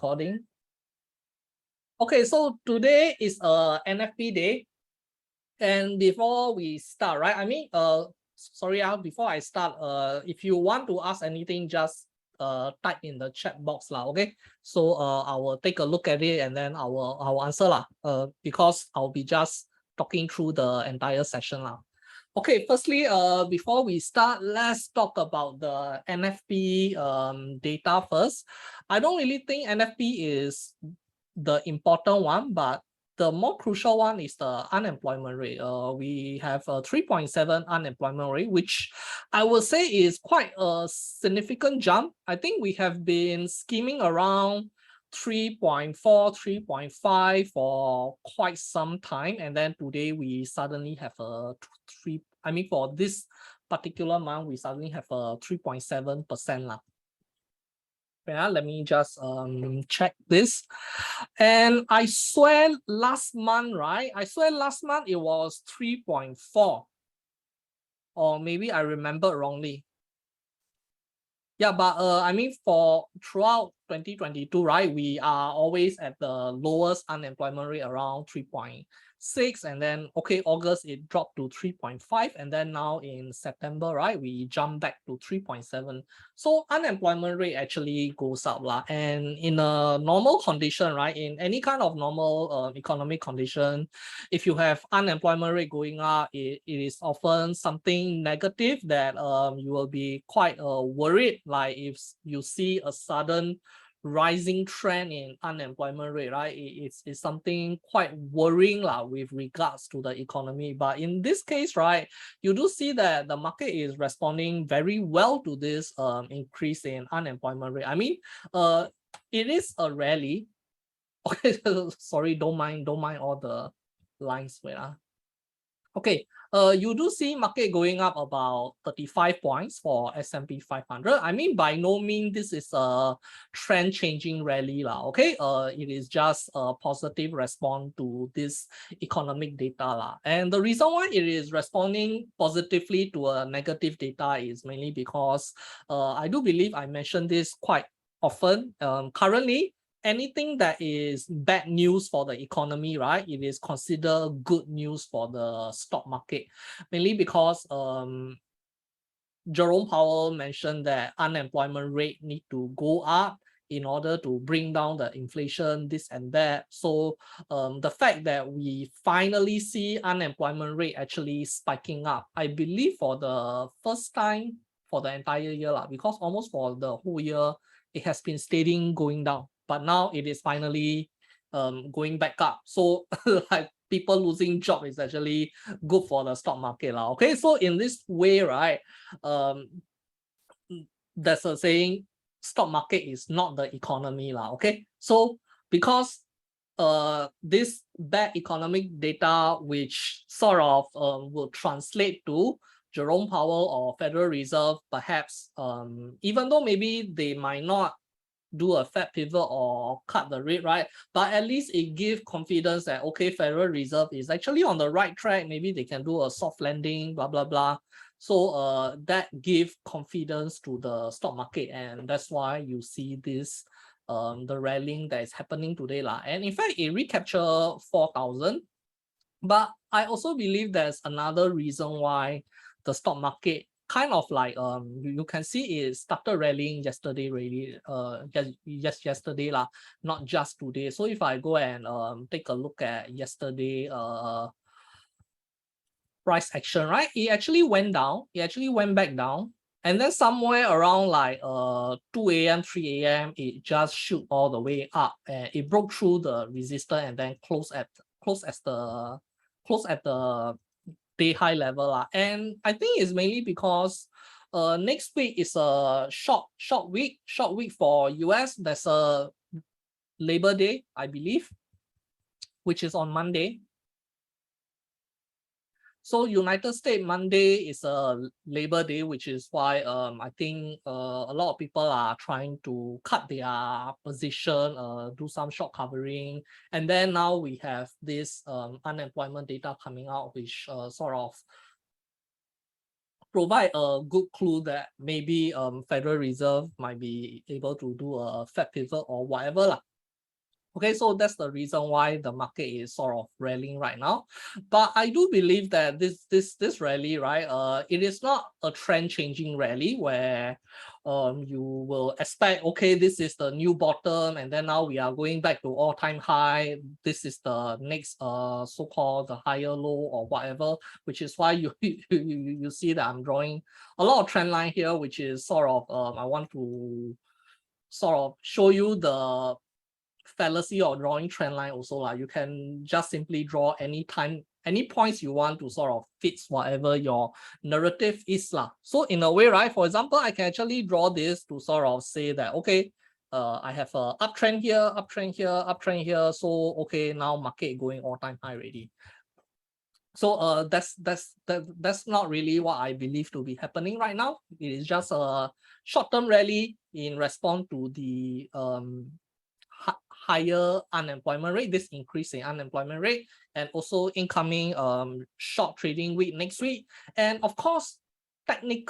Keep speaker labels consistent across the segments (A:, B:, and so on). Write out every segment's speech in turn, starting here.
A: recording. Okay, so today is NFP day. And before we start, right? Before I start, if you want to ask anything, just type in the chat box lah, okay? So I will take a look at it and then I will answer lah. Because I'll be just talking through the entire session lah. Okay, firstly, before we start, let's talk about the NFP data first. I don't really think NFP is the important one, but the more crucial one is the unemployment rate. We have a 3.7 unemployment rate, which I would say is quite a significant jump. I think we have been skimming around 3.4, 3.5 for quite some time. And then today we suddenly have a for this particular month, we suddenly have a 3.7% lah. Yeah, let me just check this. And I swear last month, right? I swear last month it was 3.4. Or maybe I remember wrongly. Yeah, but for throughout 2022, right, we are always at the lowest unemployment rate around 3.6, and then August it dropped to 3.5, and then now in September, right, we jump back to 3.7. So unemployment rate actually goes up lah. And in a normal condition, right, in any kind of normal economic condition, if you have unemployment rate going up, it is often something negative that you will be quite worried. Like if you see a sudden rising trend in unemployment rate, right? It's something quite worrying with regards to the economy. But in this case, right, you do see that the market is responding very well to this increase in unemployment rate. It is a rally. Okay, sorry, don't mind all the lines. Okay, you do see market going up about 35 points for S&P 500. By no means this is a trend changing rally lah. Okay, it is just a positive response to this economic data lah. And the reason why it is responding positively to a negative data is mainly because I do believe I mentioned this quite often. Currently, anything that is bad news for the economy, right, it is considered good news for the stock market, mainly because Jerome Powell mentioned that unemployment rate need to go up in order to bring down the inflation, this and that. So the fact that we finally see unemployment rate actually spiking up, I believe for the first time for the entire year, because almost for the whole year, it has been steady going down. But now it is finally going back up. So like people losing job is actually good for the stock market. Okay, so in this way, right, there's a saying, stock market is not the economy. Okay, so because this bad economic data, which sort of will translate to Jerome Powell or Federal Reserve, perhaps, even though maybe they might not do a Fed pivot or cut the rate, right? But at least it gives confidence that, okay, Federal Reserve is actually on the right track. Maybe they can do a soft landing, blah, blah, blah. So that gives confidence to the stock market. And that's why you see this, the rallying that is happening today. And in fact, it recaptured 4,000. But I also believe there's another reason why the stock market kind of like you can see it started rallying yesterday, really just yesterday not just today. So if I go and take a look at yesterday price action, right, it actually went down, it actually went back down, and then somewhere around like 2 a.m 3 a.m it just shoot all the way up, and it broke through the resistance and then closed at the day high level. And I think it's mainly because next week is a short week for US. There's a Labor Day, I believe, which is on Monday. So United States Monday is a Labor Day, which is why I think a lot of people are trying to cut their position, do some short covering. And then now we have this unemployment data coming out, which sort of provide a good clue that maybe Federal Reserve might be able to do a Fed pivot or whatever. Okay, so that's the reason why the market is sort of rallying right now. But I do believe that this rally, right, it is not a trend changing rally where you will expect, okay, this is the new bottom and then now we are going back to all-time high. This is the next so-called the higher low or whatever, which is why you see that I'm drawing a lot of trend line here, which is sort of I want to sort of show you the fallacy of drawing trend line also. Like you can just simply draw any time, any points you want to sort of fits whatever your narrative is lah. So in a way, right, for example, I can actually draw this to sort of say that, okay, I have a uptrend here, uptrend here, uptrend here. So okay, now market going all-time high already. So that's not really what I believe to be happening right now. It is just a short-term rally in response to the higher unemployment rate, this increase in unemployment rate, and also incoming short trading week next week. And of course, in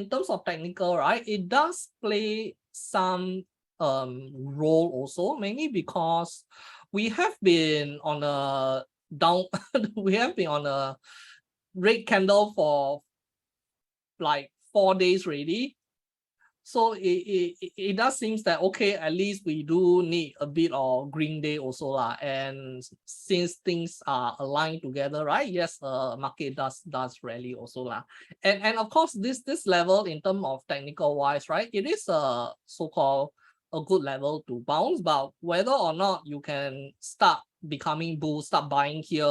A: terms of technical, right, it does play some role also, mainly because we have been on a down we have been on a red candle for like 4 days already. So it does seem that, okay, at least we do need a bit of green day also lah. And since things are aligned together, right? Yes, market does rally also lah. And of course, this level in terms of technical wise, right? It is a so-called a good level to bounce, but whether or not you can start becoming bull, start buying here,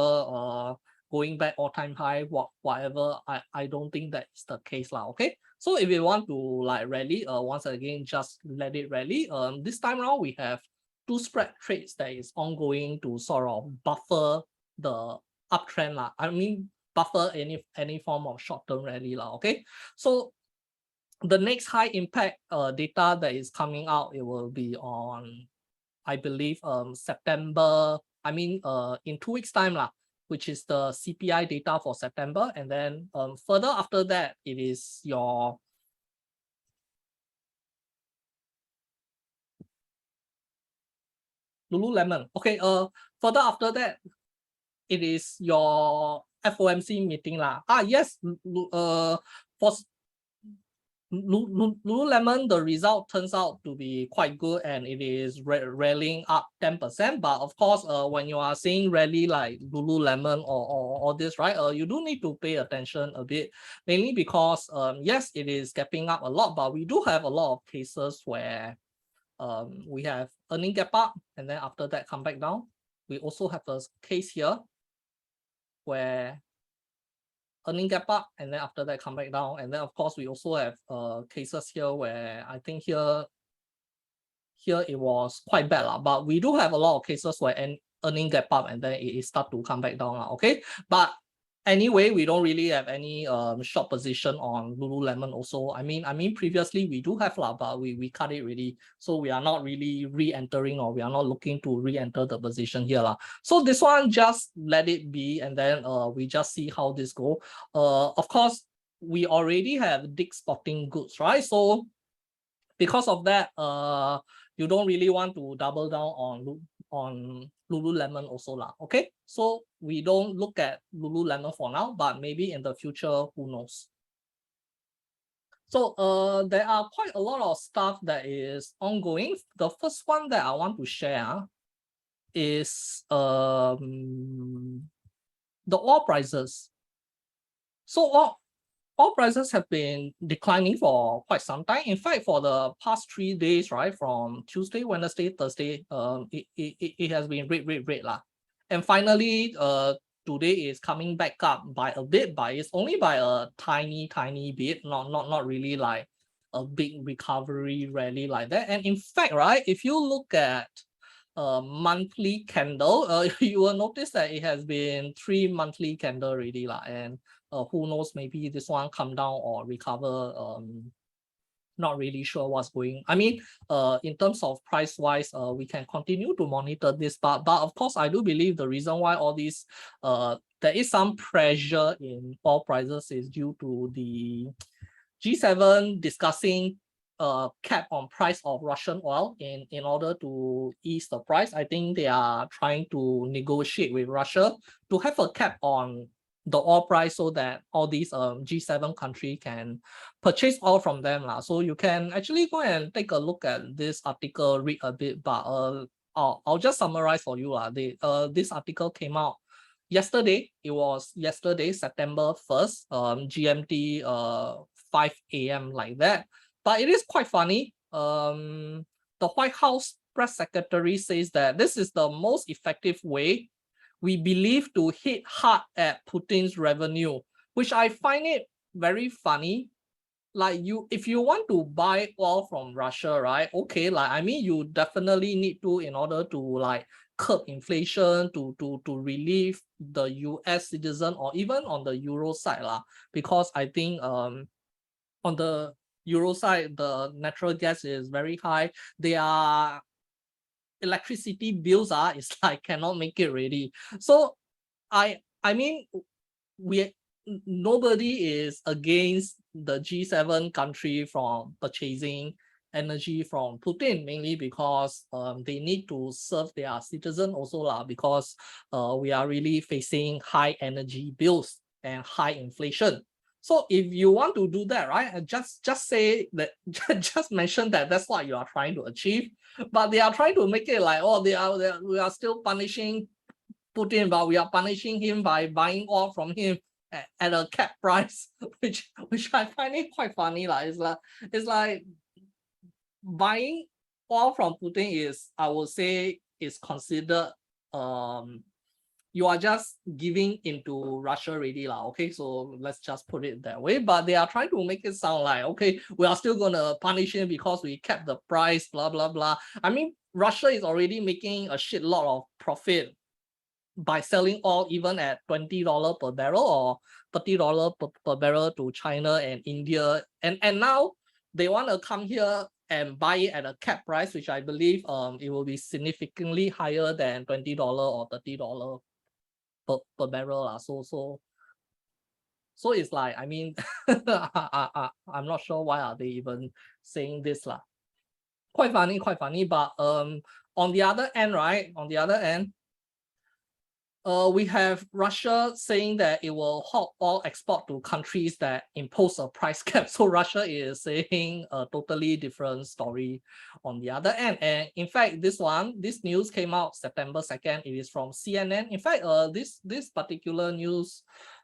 A: going back all-time high, whatever, I don't think that is the case lah. Okay. So if you want to like rally, once again, just let it rally. This time around, we have two spread trades that is ongoing to sort of buffer the uptrend lah. I mean, buffer any form of short-term rally lah. Okay, so the next high impact data that is coming out, it will be on, I believe, September. I mean, in 2 weeks time lah, which is the CPI data for September. And then further after that, it is your Lululemon. Okay, further after that, it is your FOMC meeting lah. Yes, for Lululemon, the result turns out to be quite good and it is rallying up 10%. But of course, when you are seeing rally like Lululemon or this, right, you do need to pay attention a bit, mainly because yes, it is gapping up a lot, but we do have a lot of cases where we have earning gap up and then after that come back down. We also have a case here where earning gap up and then after that come back down. And then of course we also have cases here where I think here it was quite bad lah, but we do have a lot of cases where earning gap up and then it start to come back down lah. Okay, but anyway, we don't really have any short position on Lululemon also. I mean previously we do have lah, but we cut it really. So we are not really re-entering or we are not looking to re-enter the position here lah. So this one, just let it be and then we just see how this go. Of course, we already have Dick Sporting Goods, right? So because of that, you don't really want to double down on Lululemon also lah. Okay, so we don't look at Lululemon for now, but maybe in the future, who knows. So there are quite a lot of stuff that is ongoing. The first one that I want to share is the oil prices. So oil prices have been declining for quite some time. In fact, for the past 3 days, right, from Tuesday, Wednesday, Thursday, it has been red lah. And finally, today is coming back up by a bit, but it's only by a tiny bit, not really like a big recovery rally like that. And in fact, right, if you look at monthly candle, you will notice that it has been 3 monthly candle already lah. And who knows, maybe this one come down or recover. Not really sure what's going. I mean, in terms of price wise, we can continue to monitor this, but of course, I do believe the reason why all these there is some pressure in oil prices is due to the G7 discussing cap on price of Russian oil in order to ease the price. I think they are trying to negotiate with Russia to have a cap on the oil price so that all these G7 country can purchase oil from them. So you can actually go and take a look at this article, read a bit, but I'll just summarize for you. This article came out yesterday. It was yesterday, September 1st, GMT 5 a.m. like that. But it is quite funny. The White House press secretary says that this is the most effective way we believe to hit hard at Putin's revenue, which I find it very funny. Like if you want to buy oil from Russia, right? Okay, you definitely need to in order to curb inflation, to relieve the US citizen or even on the Euro side, because I think on the Euro side, the natural gas is very high. Their electricity bills is cannot make it ready. So nobody is against the G7 country from purchasing energy from Putin, mainly because they need to serve their citizens also because we are really facing high energy bills and high inflation. So if you want to do that, right, just say that, just mention that that's what you are trying to achieve. But they are trying to make it like, oh, we are still punishing Putin, but we are punishing him by buying oil from him at a cap price, which I find it quite funny. It's like buying oil from Putin is, I would say, is considered you are just giving into Russia already. Okay, so let's just put it that way. But they are trying to make it sound like, okay, we are still gonna punish him because we kept the price, blah, blah, blah. I mean, Russia is already making a shitload of profit by selling oil even at $20 per barrel or $30 per barrel to China and India. And now they want to come here and buy it at a cap price, which I believe it will be significantly higher than $20 or $30 per barrel. So it's like, I mean, I'm not sure why are they even saying this. Quite funny. But on the other end, right? On the other end, we have Russia saying that it will halt all export to countries that impose a price cap. So Russia is saying a totally different story on the other end. And in fact, this news came out September 2nd. It is from CNN. In fact, this particular news,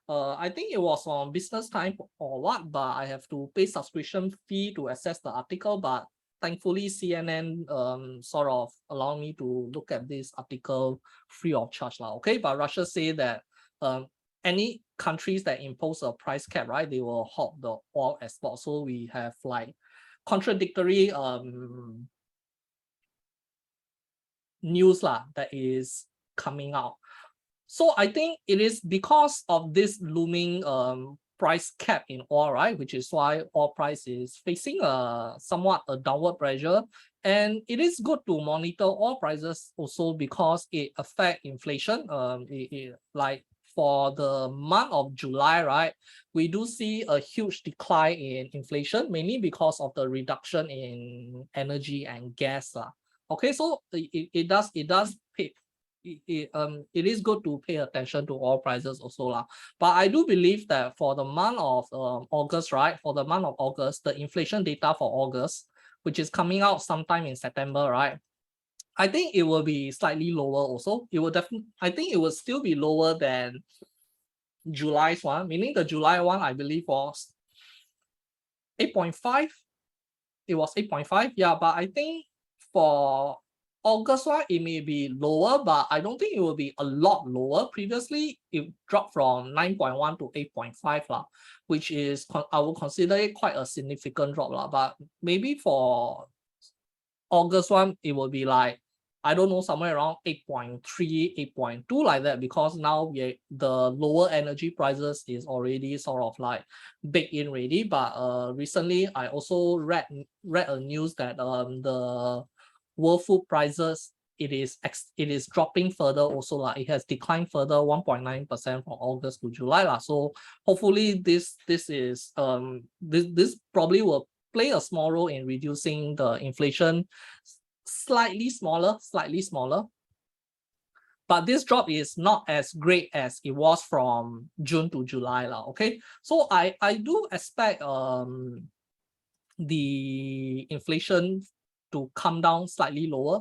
A: I think it was on Business Time or what, but I have to pay subscription fee to access the article. But thankfully, CNN sort of allowed me to look at this article free of charge. Okay, but Russia say that any countries that impose a price cap, right, they will halt the oil export. So we have contradictory news that is coming out. So I think it is because of this looming price cap in oil, right? Which is why oil price is facing somewhat a downward pressure. And it is good to monitor oil prices also because it affects inflation. Like for the month of July, right, we do see a huge decline in inflation, mainly because of the reduction in energy and gas. Okay, so it does pay. It is good to pay attention to oil prices also. But I do believe that for the month of August, right? For the month of August, the inflation data for August, which is coming out sometime in September, right? I think it will be slightly lower also. It will definitely, I think it will still be lower than July's one, meaning the July one, I believe, was 8.5. It was 8.5. Yeah, but I think for August one, it may be lower, but I don't think it will be a lot lower. Previously, it dropped from 9.1 to 8.5, which is, I would consider it quite a significant drop. But maybe for August one, it will be like, I don't know, somewhere around 8.3, 8.2 like that, because now the lower energy prices is already sort of like baked in already. But recently, I also read a news that the world food prices, it is dropping further also. It has declined further 1.9% from August to July. So hopefully this is this probably will play a small role in reducing the inflation, slightly smaller. But this drop is not as great as it was from June to July. Okay, so I do expect the inflation to come down slightly lower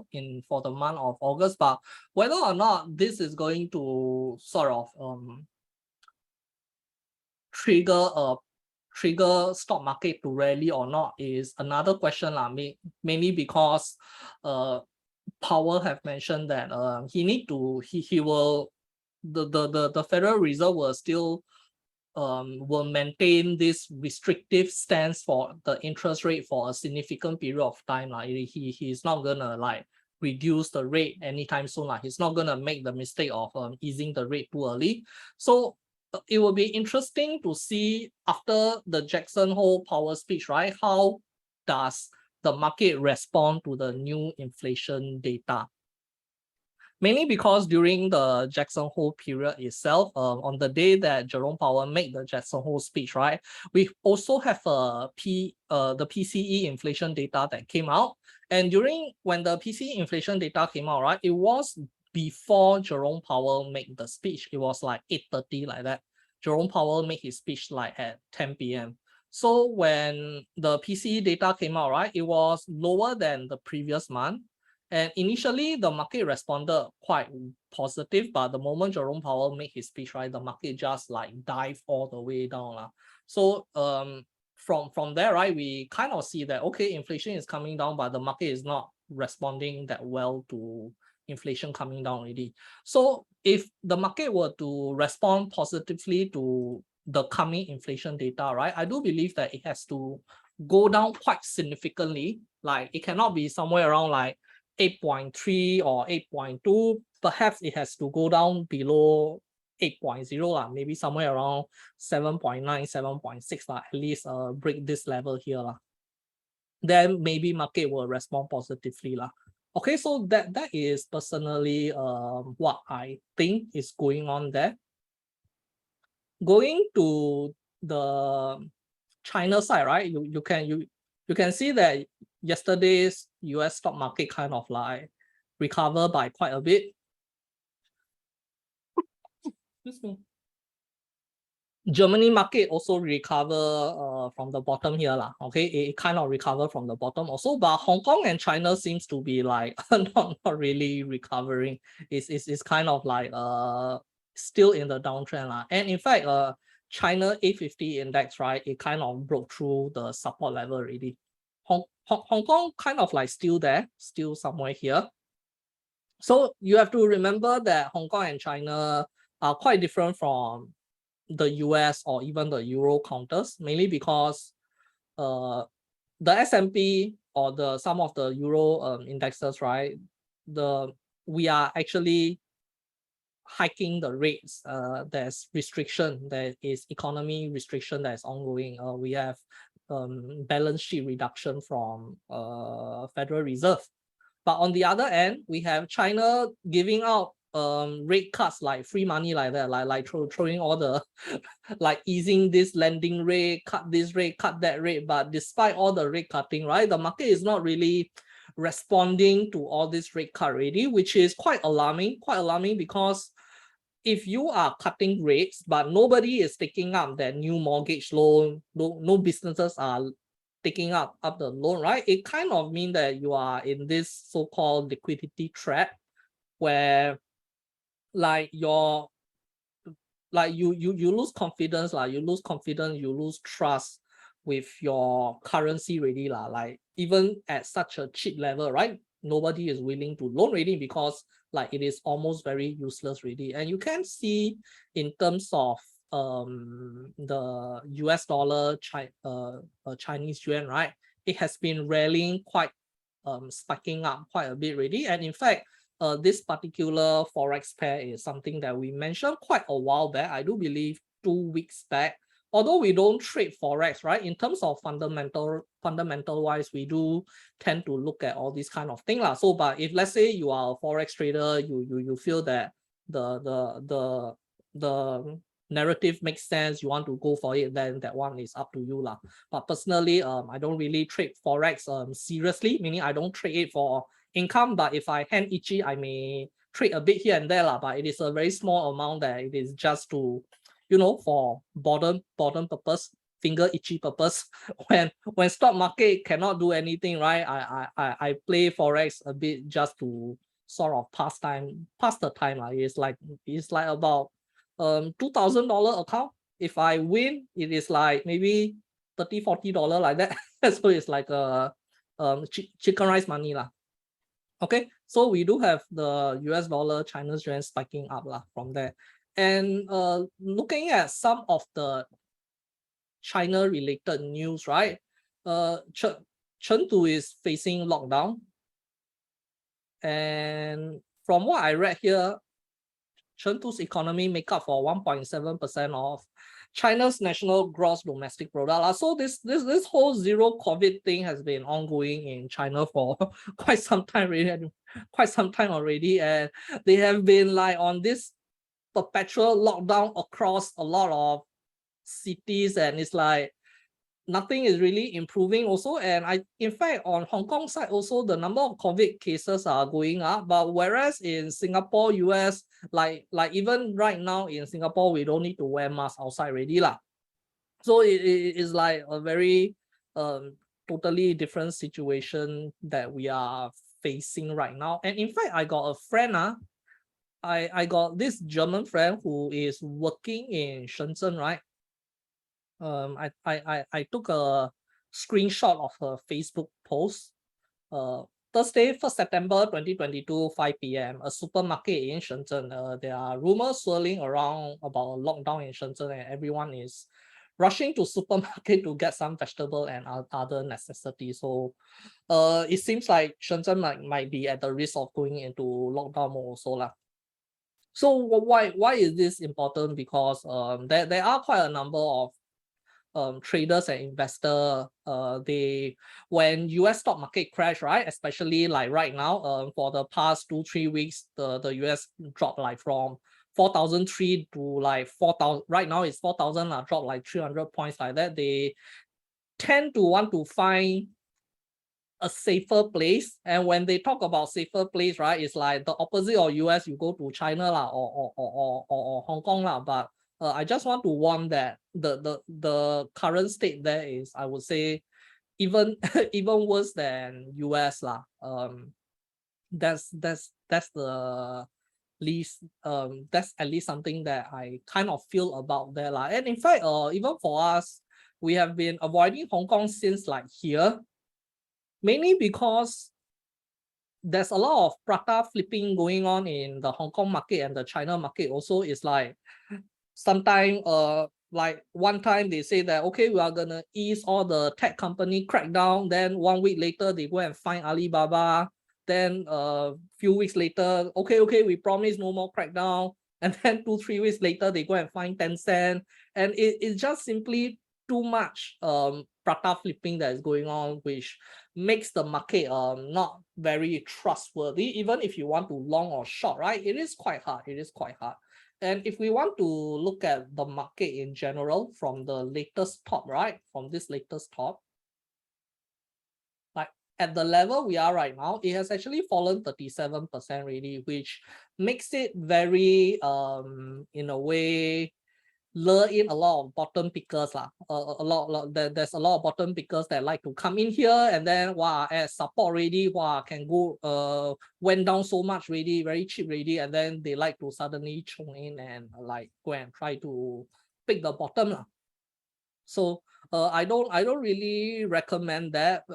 A: for the month of August, but whether or not this is going to sort of trigger stock market to rally or not is another question, mainly because Powell have mentioned that the Federal Reserve will still will maintain this restrictive stance for the interest rate for a significant period of time. He's not gonna like reduce the rate anytime soon. He's not gonna make the mistake of easing the rate too early. So it will be interesting to see after the Jackson Hole Powell speech, right? How does the market respond to the new inflation data? Mainly because during the Jackson Hole period itself, on the day that Jerome Powell made the Jackson Hole speech, right, we also have the PCE inflation data that came out. And when the PCE inflation data came out, right, it was before Jerome Powell made the speech. It was like 8:30 like that. Jerome Powell made his speech like at 10 p.m. So when the PCE data came out, right, it was lower than the previous month. And initially, the market responded quite positive, but the moment Jerome Powell made his speech, right, the market just like dive all the way down. So from there, right, we kind of see that, okay, inflation is coming down, but the market is not responding that well to inflation coming down already. So if the market were to respond positively to the coming inflation data, right, I do believe that it has to go down quite significantly. Like it cannot be somewhere around like 8.3 or 8.2, perhaps it has to go down below 8.0, maybe somewhere around 7.9, 7.6, at least break this level here. Then maybe market will respond positively. Okay, so that is personally what I think is going on there. Going to the China side, right? You can see that yesterday's US stock market kind of like recover by quite a bit. Excuse me. Germany market also recover from the bottom here. Okay, it kind of recover from the bottom also, but Hong Kong and China seems to be like not really recovering. It's kind of like still in the downtrend. And in fact, China A50 index, right, it kind of broke through the support level already. Hong Kong kind of like still there, still somewhere here. So you have to remember that Hong Kong and China are quite different from the US or even the Euro counters, mainly because the S&P or some of the Euro indexes, right? We are actually hiking the rates. There's restriction, there is economy restriction that is ongoing. We have balance sheet reduction from Federal Reserve. But on the other end, we have China giving out rate cuts like free money like that, like throwing all the like easing this lending rate, cut this rate, cut that rate. But despite all the rate cutting, right, the market is not really responding to all this rate cut already, which is quite alarming because if you are cutting rates, but nobody is taking up that new mortgage loan, no businesses are taking up the loan, right? It kind of means that you are in this so-called liquidity trap where like you lose confidence, you lose trust with your currency already. Like even at such a cheap level, right? Nobody is willing to loan already because like it is almost very useless already. And you can see in terms of the US dollar, Chinese yuan, right? It has been rallying quite spiking up quite a bit already. And in fact, this particular forex pair is something that we mentioned quite a while back. I do believe 2 weeks back. Although we don't trade forex, right? In terms of fundamental wise, we do tend to look at all these kind of things. So, but if let's say you are a forex trader, you feel that the narrative makes sense, you want to go for it, then that one is up to you lah. But personally, I don't really trade forex seriously, meaning I don't trade it for income. But if I hand itchy, I may trade a bit here and there lah. But it is a very small amount that it is just to, for boredom purpose, finger itchy purpose. When stock market cannot do anything, right? I play forex a bit just to sort of pass the time lah. It's like about $2,000 account. If I win, it is like maybe $30-40 like that. So it's like a chicken rice money lah. Okay, so we do have the US dollar, China's yuan spiking up lah from there. And looking at some of the China related news, right? Chengdu is facing lockdown. And from what I read here, Chengdu's economy make up for 1.7% of China's national gross domestic product. So this whole zero COVID thing has been ongoing in China for quite some time already, and they have been like on this perpetual lockdown across a lot of cities, and it's like nothing is really improving also. And in fact, on Hong Kong side also, the number of COVID cases are going up. But whereas in Singapore, US, like even right now in Singapore, we don't need to wear masks outside already lah. So it is like a very totally different situation that we are facing right now. And in fact, I got a friend, I got this German friend who is working in Shenzhen, right? I took a screenshot of her Facebook post. Thursday, 1st September 2022, 5 p.m. A supermarket in Shenzhen. There are rumors swirling around about a lockdown in Shenzhen, and everyone is rushing to supermarket to get some vegetable and other necessities. So it seems like Shenzhen might be at the risk of going into lockdown also lah. So why is this important? Because there are quite a number of traders and investors, when US stock market crash, right? Especially like right now, for the past 2-3 weeks, the US dropped like from 4,003 to like 4,000. Right now it's 4,000, dropped like 300 points like that. They tend to want to find a safer place, and when they talk about safer place, right, it's like the opposite of US. You go to China lah, or Hong Kong lah. But I just want to warn that the current state there is, I would say, even even worse than US lah. That's the least that's at least something that I kind of feel about there lah. And in fact, even for us, we have been avoiding Hong Kong since like here, mainly because there's a lot of prata flipping going on in the Hong Kong market, and the China market also is like, sometimes like one time they say that, okay, we are gonna ease all the tech company crackdown, then 1 week later they go and find Alibaba, then a few weeks later, okay, we promise no more crackdown, and then 2-3 weeks later they go and find Tencent, and it's just simply too much prata flipping that is going on, which makes the market not very trustworthy. Even if you want to long or short, right, it is quite hard. And if we want to look at the market in general from the latest top, right, from this latest top, like at the level we are right now, it has actually fallen 37% really, which makes it very in a way lure in a lot of bottom pickers lah. There's a lot of bottom pickers that like to come in here, and then wow, as support already, wow, can go went down so much already, very cheap already, and then they like to suddenly chung in and like go and try to pick the bottom lah. So I don't really recommend that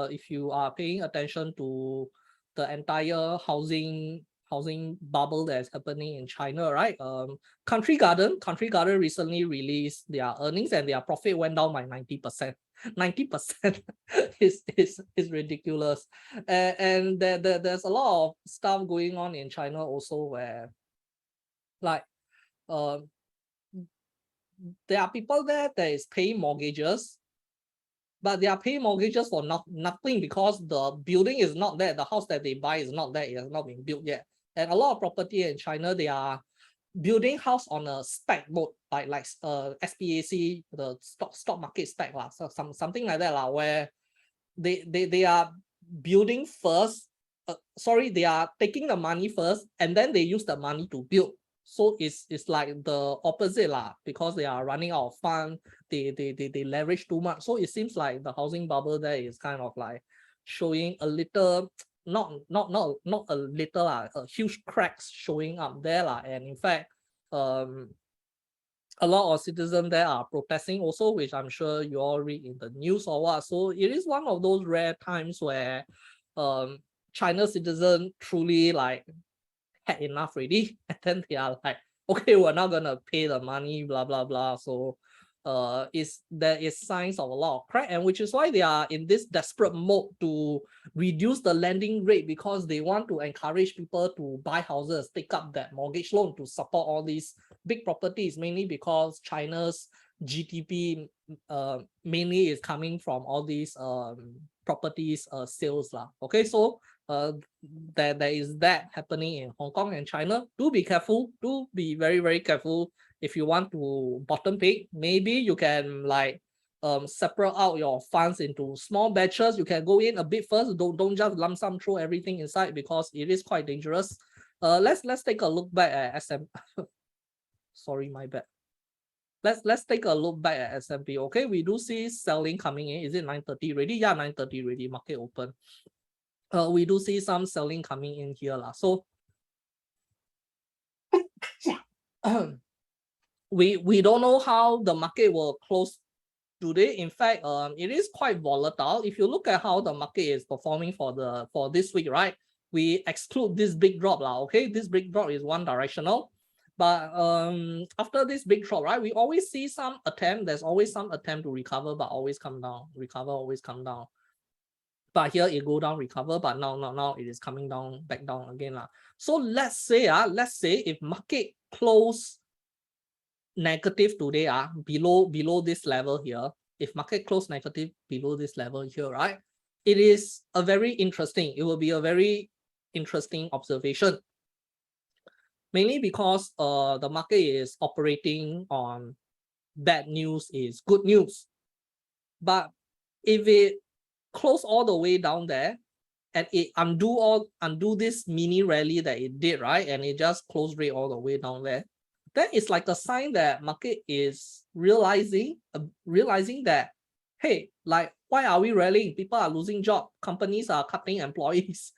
A: if you are paying attention to the entire housing bubble that's happening in China, right? Country Garden recently released their earnings, and their profit went down by 90%. 90% is ridiculous. And there's a lot of stuff going on in China also, where like there are people there that is paying mortgages, but they are paying mortgages for nothing, because the building is not there. The house that they buy is not there. It has not been built yet. And a lot of property in China, they are building house on a spec mode, like SPAC, the stock market spec lah, so something like that lah, where they are building first. They are taking the money first, and then they use the money to build. So it's like the opposite lah, because they are running out of fund. They leverage too much. So it seems like the housing bubble there is kind of like showing a little, not a little lah, huge cracks showing up there lah. And in fact, a lot of citizens there are protesting also, which I'm sure you all read in the news or what. So it is one of those rare times where China citizens truly like had enough already, and then they are like, okay, we're not gonna pay the money, blah blah blah. So there is signs of a lot of crack, and which is why they are in this desperate mode to reduce the lending rate, because they want to encourage people to buy houses, take up that mortgage loan to support all these big properties, mainly because China's GDP mainly is coming from all these properties sales lah. Okay, so there is that happening in Hong Kong and China. Do be careful. Do be very, very careful. If you want to bottom pick, maybe you can like separate out your funds into small batches. You can go in a bit first. Don't just lump sum throw everything inside, because it is quite dangerous. Let's take a look back at SM. Sorry, my bad. Let's take a look back at S&P. Okay, we do see selling coming in. Is it 9:30 already? Yeah, 9:30 already. Market open. We do see some selling coming in here lah. So we don't know how the market will close today. In fact, it is quite volatile. If you look at how the market is performing for this week, right? We exclude this big drop lah. Okay, this big drop is one directional. But after this big drop, right, we always see some attempt. There's always some attempt to recover, but always come down. Recover, always come down. But here it go down, recover, but now it is coming down, back down again lah. So let's say if market close negative today, below this level here, if market close negative below this level here, right, it is a very interesting. It will be a very interesting observation. Mainly because the market is operating on bad news is good news. But if it close all the way down there and it undo this mini rally that it did, right, and it just closed rate all the way down there, then it's like a sign that market is realizing that, hey, like, why are we rallying? People are losing jobs. Companies are cutting employees.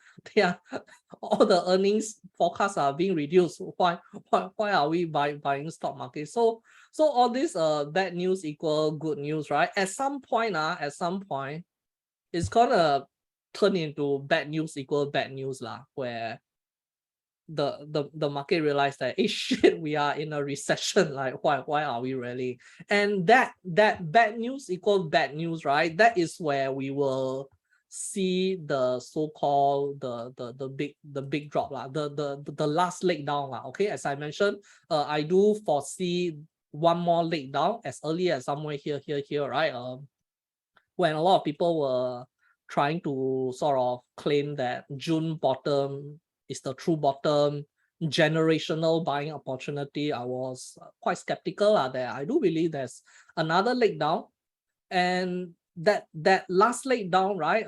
A: All the earnings forecasts are being reduced. Why are we buying stock market? So all this bad news equal good news, right? At some point, it's gonna turn into bad news equal bad news lah, where the market realized that, hey, shit, we are in a recession. Like, why are we rallying? And that bad news equal bad news, right? That is where we will see the so-called the big drop lah, the last leg down lah. Okay, as I mentioned, I do foresee one more leg down as early as somewhere here, right? When a lot of people were trying to sort of claim that June bottom is the true bottom, generational buying opportunity, I was quite skeptical that I do believe there's another leg down. And that last leg down, right,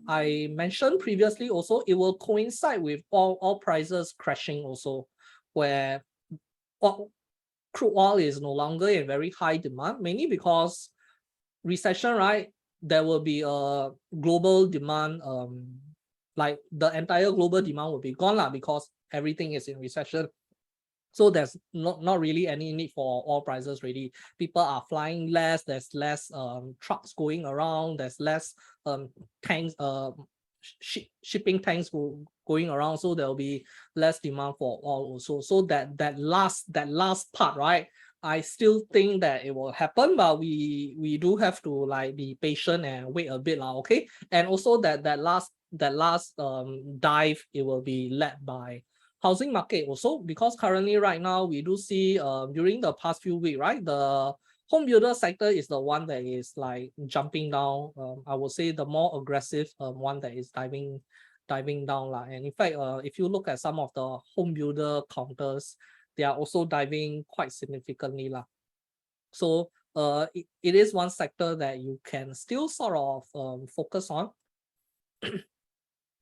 A: I mentioned previously also, it will coincide with all prices crashing also, where crude oil is no longer in very high demand, mainly because recession, right? There will be a global demand, like the entire global demand will be gone lah, because everything is in recession. So there's not really any need for oil prices really. People are flying less, there's less trucks going around, there's less tanks, shipping tanks going around, so there'll be less demand for oil also. So that last part, right, I still think that it will happen, but we do have to like be patient and wait a bit lah, okay? And also that last dive, it will be led by housing market also, because currently right now we do see during the past few weeks, right, the home builder sector is the one that is like jumping down. I would say the more aggressive one that is diving down lah. And in fact, if you look at some of the home builder counters, they are also diving quite significantly lah. So it is one sector that you can still sort of focus on.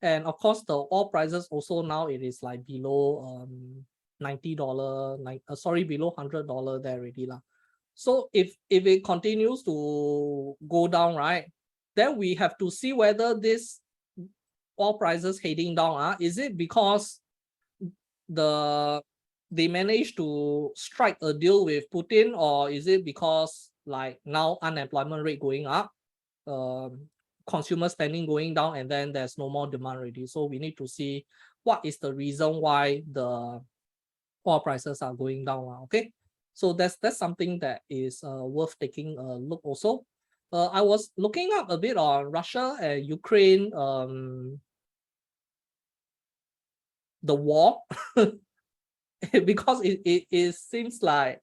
A: And of course, the oil prices also now it is like below $90, below $100 there already lah. So if it continues to go down, right, then we have to see whether this oil prices heading down, is it because they managed to strike a deal with Putin, or is it because like now unemployment rate going up, consumer spending going down, and then there's no more demand already? So we need to see what is the reason why the oil prices are going down. Okay, so that's something that is worth taking a look also. I was looking up a bit on Russia and Ukraine, the war, because it seems like,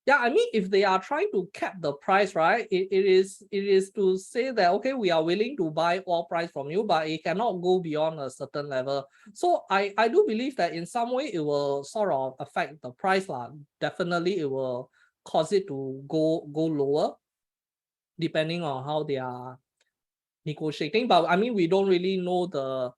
A: yeah, I mean, if they are trying to cap the price, right, it is to say that, okay, we are willing to buy oil price from you, but it cannot go beyond a certain level. So I do believe that in some way it will sort of affect the price lah. Definitely it will cause it to go lower, depending on how they are negotiating. But I mean, we don't really know the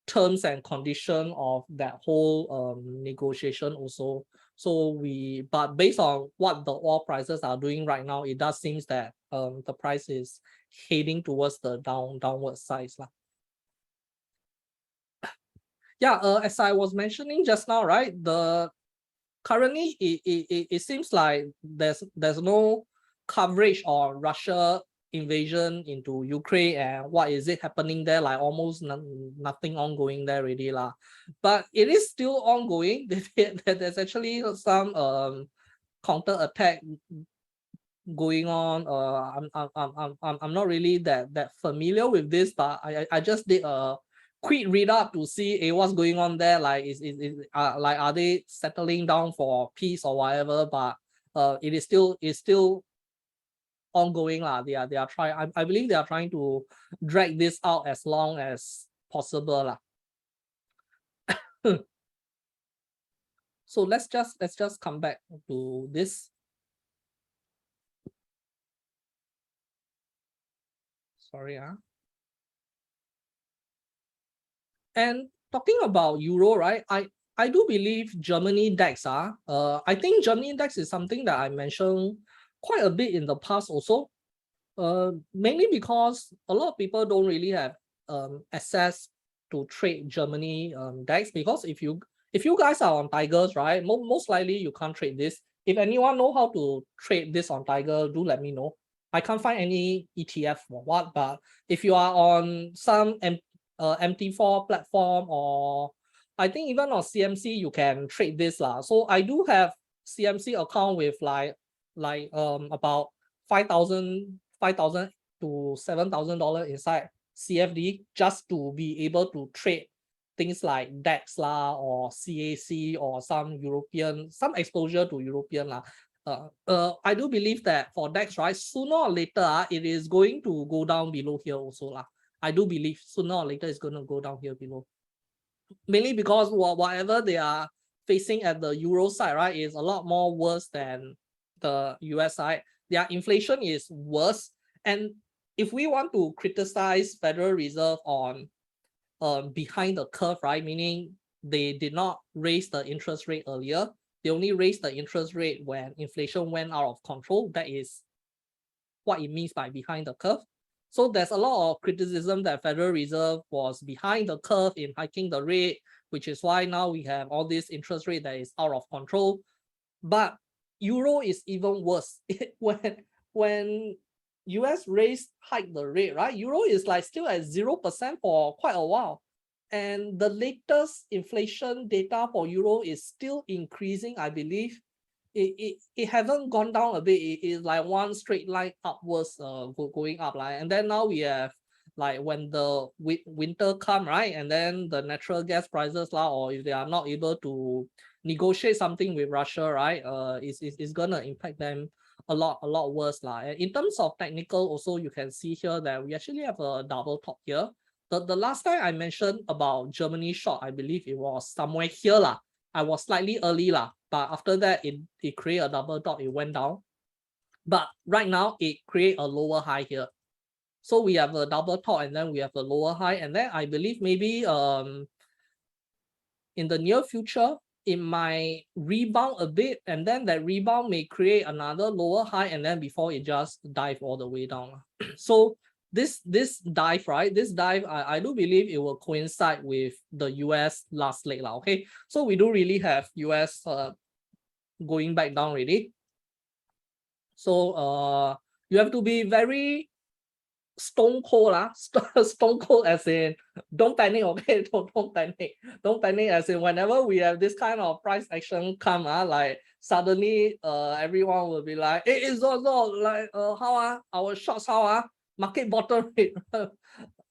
A: terms and condition of that whole negotiation also. So but based on what the oil prices are doing right now, it does seem that the price is heading towards the downward side lah. Yeah, as I was mentioning just now, right, currently it seems like there's no coverage on Russia invasion into Ukraine and what is it happening there, like almost nothing ongoing there really lah. But it is still ongoing. There's actually some counter attack going on. I'm not really that familiar with this, but I just did a quick read up to see what's going on there. Like like, are they settling down for peace or whatever? But it is still ongoing lah. They are trying. I believe they are trying to drag this out as long as possible lah. So let's just come back to this. Sorry, And talking about euro, right? I do believe Germany DAX. I think Germany DAX is something that I mentioned quite a bit in the past also. Mainly because a lot of people don't really have access to trade Germany DAX, because if you guys are on Tigers, right, most likely you can't trade this. If anyone know how to trade this on Tiger, do let me know. I can't find any ETF for what, but if you are on some MT4 platform, or I think even on CMC, you can trade this lah. So I do have CMC account with like about 5,000 to $7,000 inside CFD, just to be able to trade things like DAX lah, or CAC, or some exposure to European lah. I do believe that for DAX, right, sooner or later it is going to go down below here also lah. I do believe sooner or later it's going to go down here below. Mainly because whatever they are facing at the Euro side, right, is a lot more worse than the US side. Their inflation is worse. And if we want to criticize Federal Reserve on behind the curve, right, meaning they did not raise the interest rate earlier, they only raised the interest rate when inflation went out of control. That is what it means by behind the curve. So there's a lot of criticism that Federal Reserve was behind the curve in hiking the rate, which is why now we have all this interest rate that is out of control. But Euro is even worse. when US hiked the rate, right, Euro is like still at 0% for quite a while. And the latest inflation data for Euro is still increasing, I believe. It hasn't gone down a bit. It is like one straight line upwards, going up, like. And then now we have like when the winter come, right, and then the natural gas prices lah, or if they are not able to negotiate something with Russia, right, it's gonna impact them a lot worse lah. And in terms of technical, also you can see here that we actually have a double top here. The last time I mentioned about Germany short, I believe it was somewhere here lah. I was slightly early lah, but after that it created a double dot, it went down. But right now it create a lower high here. So we have a double top and then we have a lower high, and then I believe maybe in the near future it might rebound a bit, and then that rebound may create another lower high, and then before it just dive all the way down. So this dive, right? This dive, I do believe it will coincide with the US last leg. Okay. So we do really have US going back down already. So you have to be very stone cold, stone cold as in don't panic, okay? Don't panic as in whenever we have this kind of price action come, like suddenly everyone will be like, hey, it's also like how our shorts how market bottom rate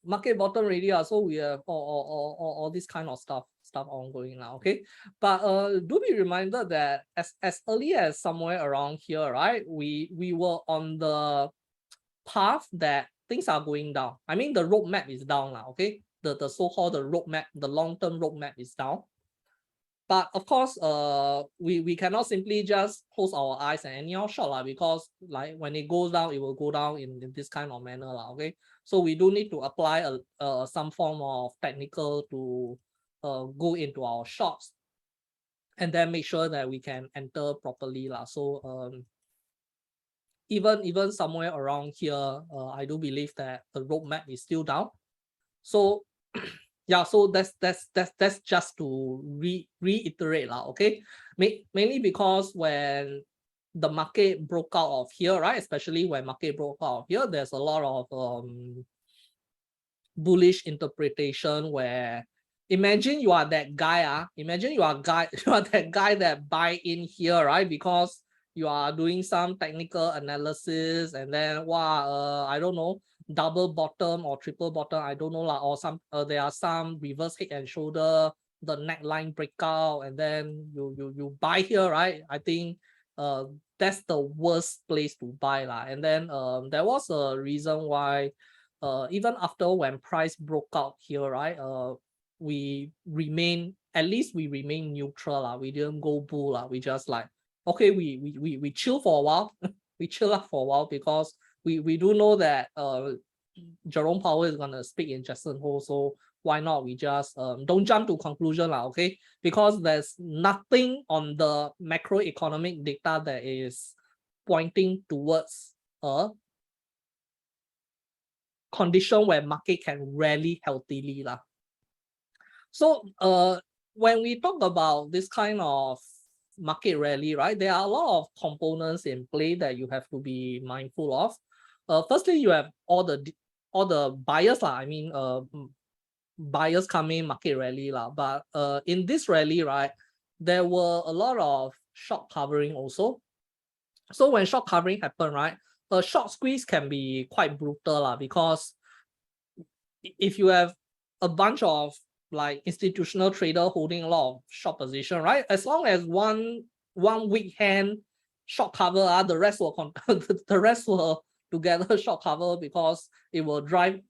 A: market bottom already. So we have all this kind of stuff ongoing now, okay? But do be reminded that as early as somewhere around here, right? We were on the path that things are going down. I mean, the roadmap is down now, okay? The so-called the roadmap, the long-term roadmap is down. But of course, we cannot simply just close our eyes and anyhow short because like when it goes down, it will go down in this kind of manner, okay? So we do need to apply some form of technical to go into our shorts and then make sure that we can enter properly. So even somewhere around here, I do believe that the roadmap is still down. So yeah, so that's just to reiterate okay. Mainly because when the market broke out of here, right? Especially when market broke out of here, there's a lot of bullish interpretation where imagine you are that guy, imagine you are that guy that buy in here, right? Because you are doing some technical analysis and then wow, I don't know, double bottom or triple bottom, I don't know or some there are some reverse head and shoulder, the neckline breakout, and then you buy here, right? I think that's the worst place to buy and then there was a reason why even after when price broke out here, right? We remain, at least we remain neutral we didn't go bull we just like okay, we chill for a while. We chill up for a while because we do know that Jerome Powell is gonna speak in Jackson Hole, so why not we just don't jump to conclusion okay? Because there's nothing on the macroeconomic data that is pointing towards a condition where market can rally healthily So when we talk about this kind of market rally, right, there are a lot of components in play that you have to be mindful of. Firstly, you have all the buyers I mean buyers coming market rally but in this rally, right, there were a lot of short covering also. So when short covering happen, right, a short squeeze can be quite brutal because if you have a bunch of like institutional trader holding a lot of short position, right? As long as one weak hand short cover, the rest will the rest will together short cover because it will drive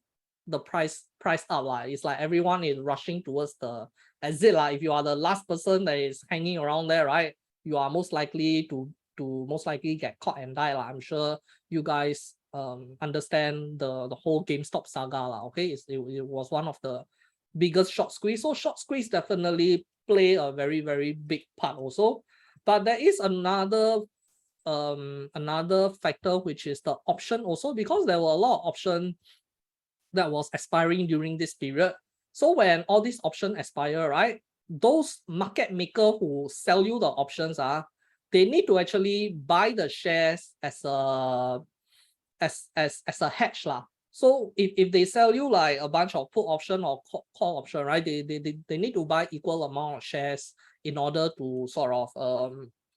A: the price up. It's like everyone is rushing towards the exit. If you are the last person that is hanging around there, right? You are most likely to get caught and die. I'm sure you guys understand the whole GameStop saga. Okay, it was one of the biggest short squeeze. So short squeeze definitely play a very, very big part also. But there is another factor, which is the option also, because there were a lot of options that was expiring during this period. So when all these options expire, right, those market maker who sell you the options they need to actually buy the shares as a hedge So if they sell you like a bunch of put option or call option, right, they need to buy equal amount of shares in order to sort of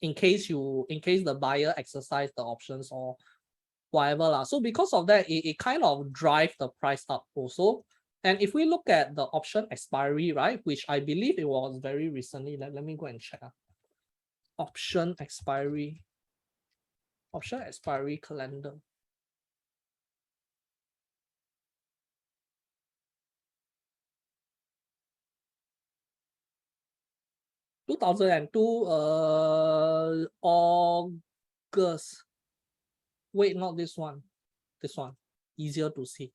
A: in case the buyer exercise the options or whatever So because of that, it kind of drive the price up also. And if we look at the option expiry, right, which I believe it was very recently, let me go and check. Option expiry calendar. 2002 August. Wait, not this one. This one. Easier to see.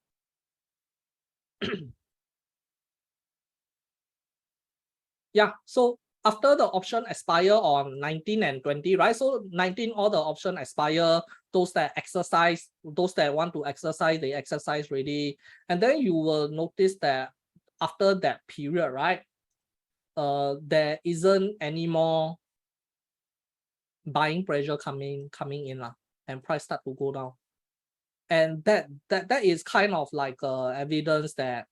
A: Yeah, so after the option expire on 19 and 20, right? So 19, all the option expire. Those that exercise, those that want to exercise, they exercise already. And then you will notice that after that period, right? There isn't any more buying pressure coming in and price start to go down. And that is kind of like evidence that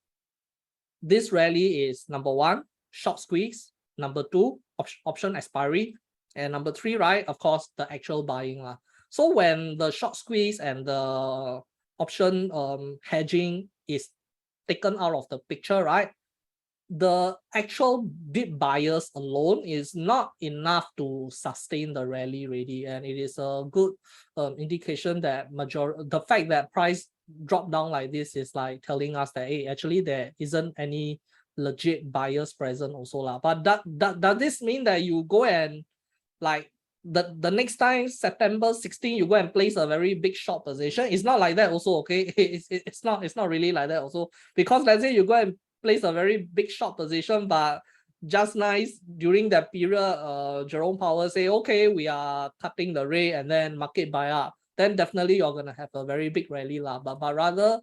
A: this rally is number one, short squeeze, number two, option expiry, and number three, right, of course, the actual buying. So when the short squeeze and the option hedging is taken out of the picture, right, the actual deep buyers alone is not enough to sustain the rally really, and it is a good indication that the fact that price drop down like this is like telling us that, hey, actually there isn't any legit buyers present also lah. But does this mean that you go and like the next time September 16 you go and place a very big short position? It's not like that also, okay? It's not really like that also, because let's say you go and place a very big short position, but just nice during that period Jerome Powell say, okay, we are cutting the rate, and then market buy up, then definitely you're gonna have a very big rally lah. But rather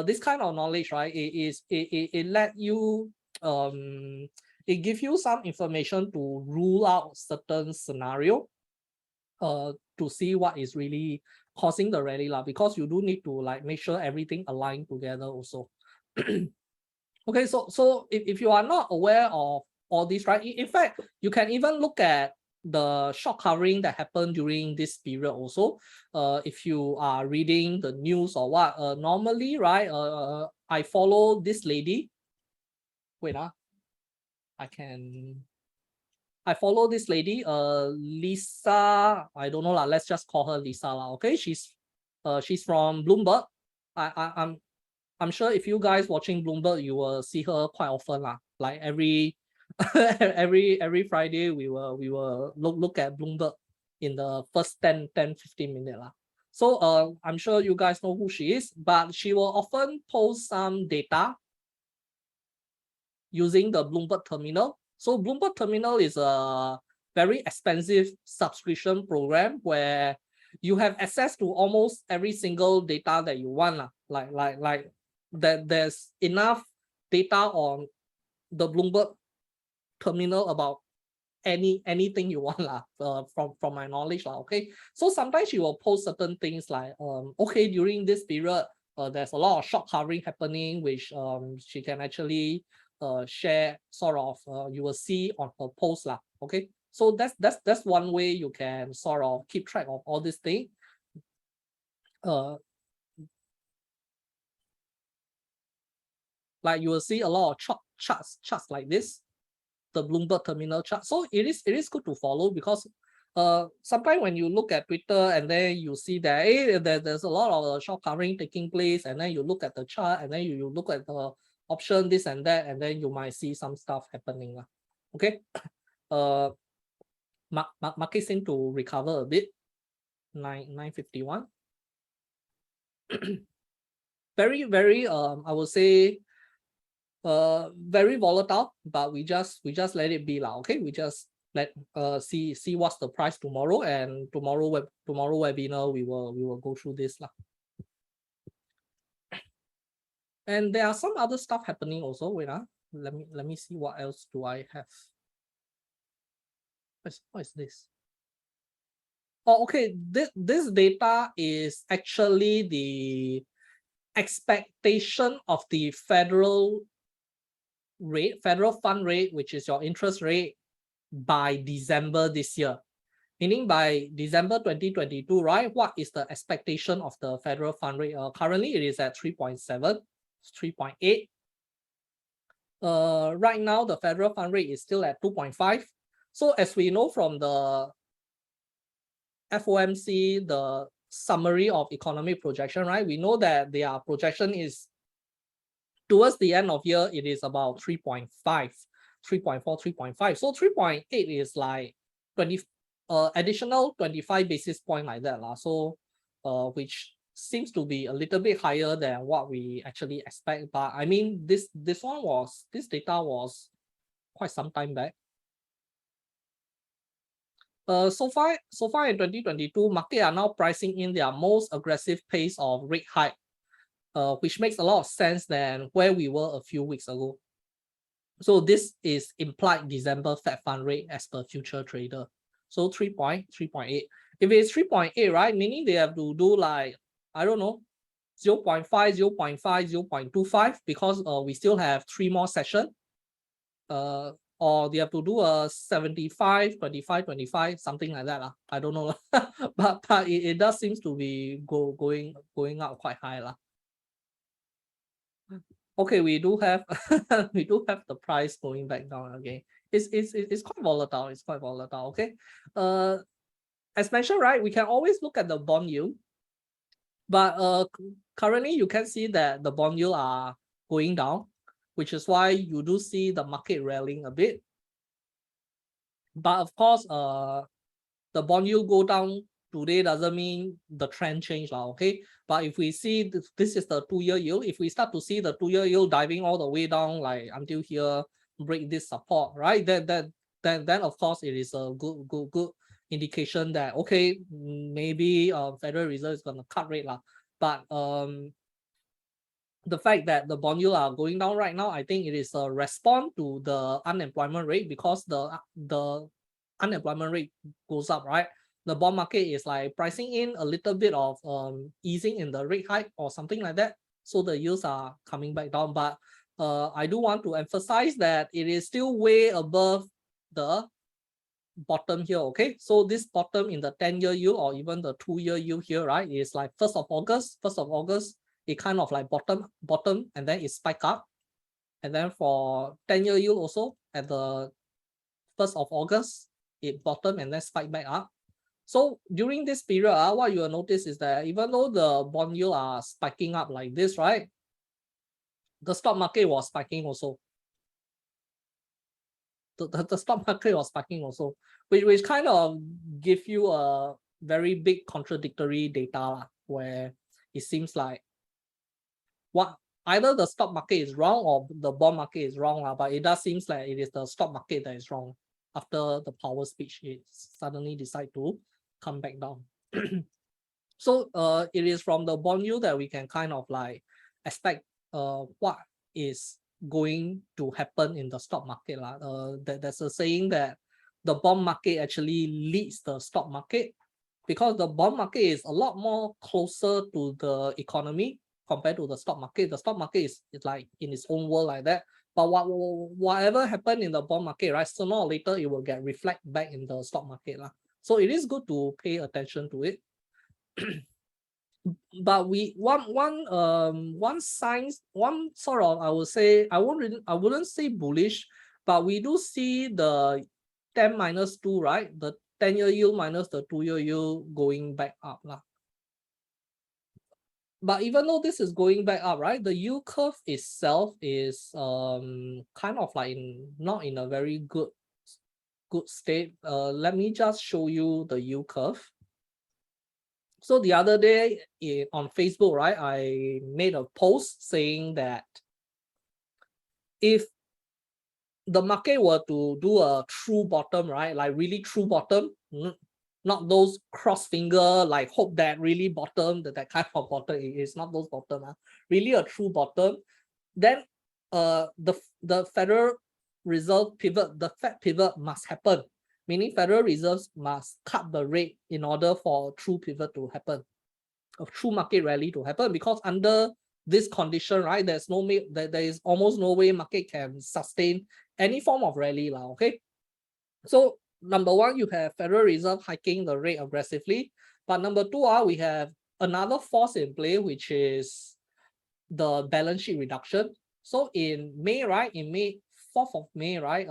A: this kind of knowledge, right, it let you it gives you some information to rule out certain scenario to see what is really causing the rally lah, because you do need to like make sure everything aligned together also. Okay, so if you are not aware of all this, right, in fact, you can even look at the short covering that happened during this period also. If you are reading the news or what, normally, right, I follow this lady. Wait, I follow this lady, Lisa. I don't know lah. Let's just call her Lisa lah. Okay, she's from Bloomberg. I'm sure if you guys watching Bloomberg, you will see her quite often lah. Like every every Friday, we will look at Bloomberg in the first 10 15 minutes lah. So I'm sure you guys know who she is, but she will often post some data using the Bloomberg terminal. So Bloomberg terminal is a very expensive subscription program where you have access to almost every single data that you want. Like that there's enough data on the Bloomberg terminal about anything you want from my knowledge okay. So sometimes you will post certain things like okay, during this period there's a lot of short covering happening, which she can actually share sort of you will see on her post okay. So that's one way you can sort of keep track of all this thing. Like you will see a lot of charts like this, the Bloomberg terminal chart. So it is good to follow, because sometimes when you look at Twitter and then you see that hey, there's a lot of short covering taking place, and then you look at the chart and then you look at the option this and that, and then you might see some stuff happening okay. Market seem to recover a bit. 951. very I would say very volatile, but we just let it be okay. We just let see what's the price tomorrow, and tomorrow webinar we will go through this And there are some other stuff happening also. Wait, let me see what else do I have. What is this? Oh, okay. This data is actually the expectation of the federal fund rate, which is your interest rate, by December this year. Meaning by December 2022, right? What is the expectation of the federal fund rate? Currently, it is at 3.7, 3.8. Right now, the federal fund rate is still at 2.5. So as we know from the FOMC, the summary of economic projection, right? We know that their projection is towards the end of year, it is about 3.5. 3.4, 3.5. So 3.8 is like 20 additional 25 basis point like that. So which seems to be a little bit higher than what we actually expect. But I mean, this data was quite some time back. So far in 2022, market are now pricing in their most aggressive pace of rate hike, which makes a lot of sense than where we were a few weeks ago. So this is implied December Fed fund rate as per future trader. So 3.8. If it's 3.8, right, meaning they have to do like, I don't know, 0.5, 0.5, 0.25, because we still have 3 more sessions. Or they have to do a 75, 25, 25, something like that. I don't know. but it does seems to be going up quite high. Okay, we do have we do have the price going back down again. It's quite volatile. It's quite volatile. Okay. As mentioned, right, we can always look at the bond yield. But currently you can see that the bond yield are going down, which is why you do see the market rallying a bit. But of course, the bond yield go down today doesn't mean the trend change, okay? But if we see this is the 2-year yield, if we start to see the 2-year yield diving all the way down, like until here, break this support, right? Then of course it is a good indication that okay, maybe Federal Reserve is gonna cut rate. But the fact that the bond yield are going down right now, I think it is a response to the unemployment rate, because the unemployment rate goes up, right? The bond market is like pricing in a little bit of easing in the rate hike or something like that. So the yields are coming back down. But I do want to emphasize that it is still way above the bottom here, okay? So this bottom in the 10-year yield or even the 2-year yield here, right, is like 1st of August, it kind of like bottom and then it spike up. And then for 10-year yield also at the 1st of August, it bottom and then spike back up. So during this period, what you will notice is that even though the bond yield are spiking up like this, right, the stock market was spiking also. The stock market was spiking also, which kind of give you a very big contradictory data where it seems like what either the stock market is wrong or the bond market is wrong, but it does seems like it is the stock market that is wrong. After the power speech, it suddenly decide to come back down. So it is from the bond yield that we can kind of like expect what is going to happen in the stock market. There's a saying that the bond market actually leads the stock market, because the bond market is a lot more closer to the economy compared to the stock market. The stock market is like in its own world like that. But whatever happened in the bond market, right, sooner or later it will get reflect back in the stock market. So it is good to pay attention to it. But we one signs, one sort of, I would say, I wouldn't say bullish, but we do see the 10 minus 2, right? The 10-year yield minus the 2-year yield going back up. But even though this is going back up, right, the yield curve itself is kind of like not in a very good state. Let me just show you the yield curve. So the other day on Facebook, right, I made a post saying that if the market were to do a true bottom, right, like really true bottom, not those cross finger, like hope that really bottom, that kind of bottom, it's not those bottom, really a true bottom, then the Federal Reserve pivot, the Fed pivot must happen. Meaning Federal Reserves must cut the rate in order for a true pivot to happen, a true market rally to happen. Because under this condition, right, there is almost no way market can sustain any form of rally, okay? So number one, you have Federal Reserve hiking the rate aggressively, but number two, we have another force in play, which is the balance sheet reduction. So in May, right, 4th of May, right,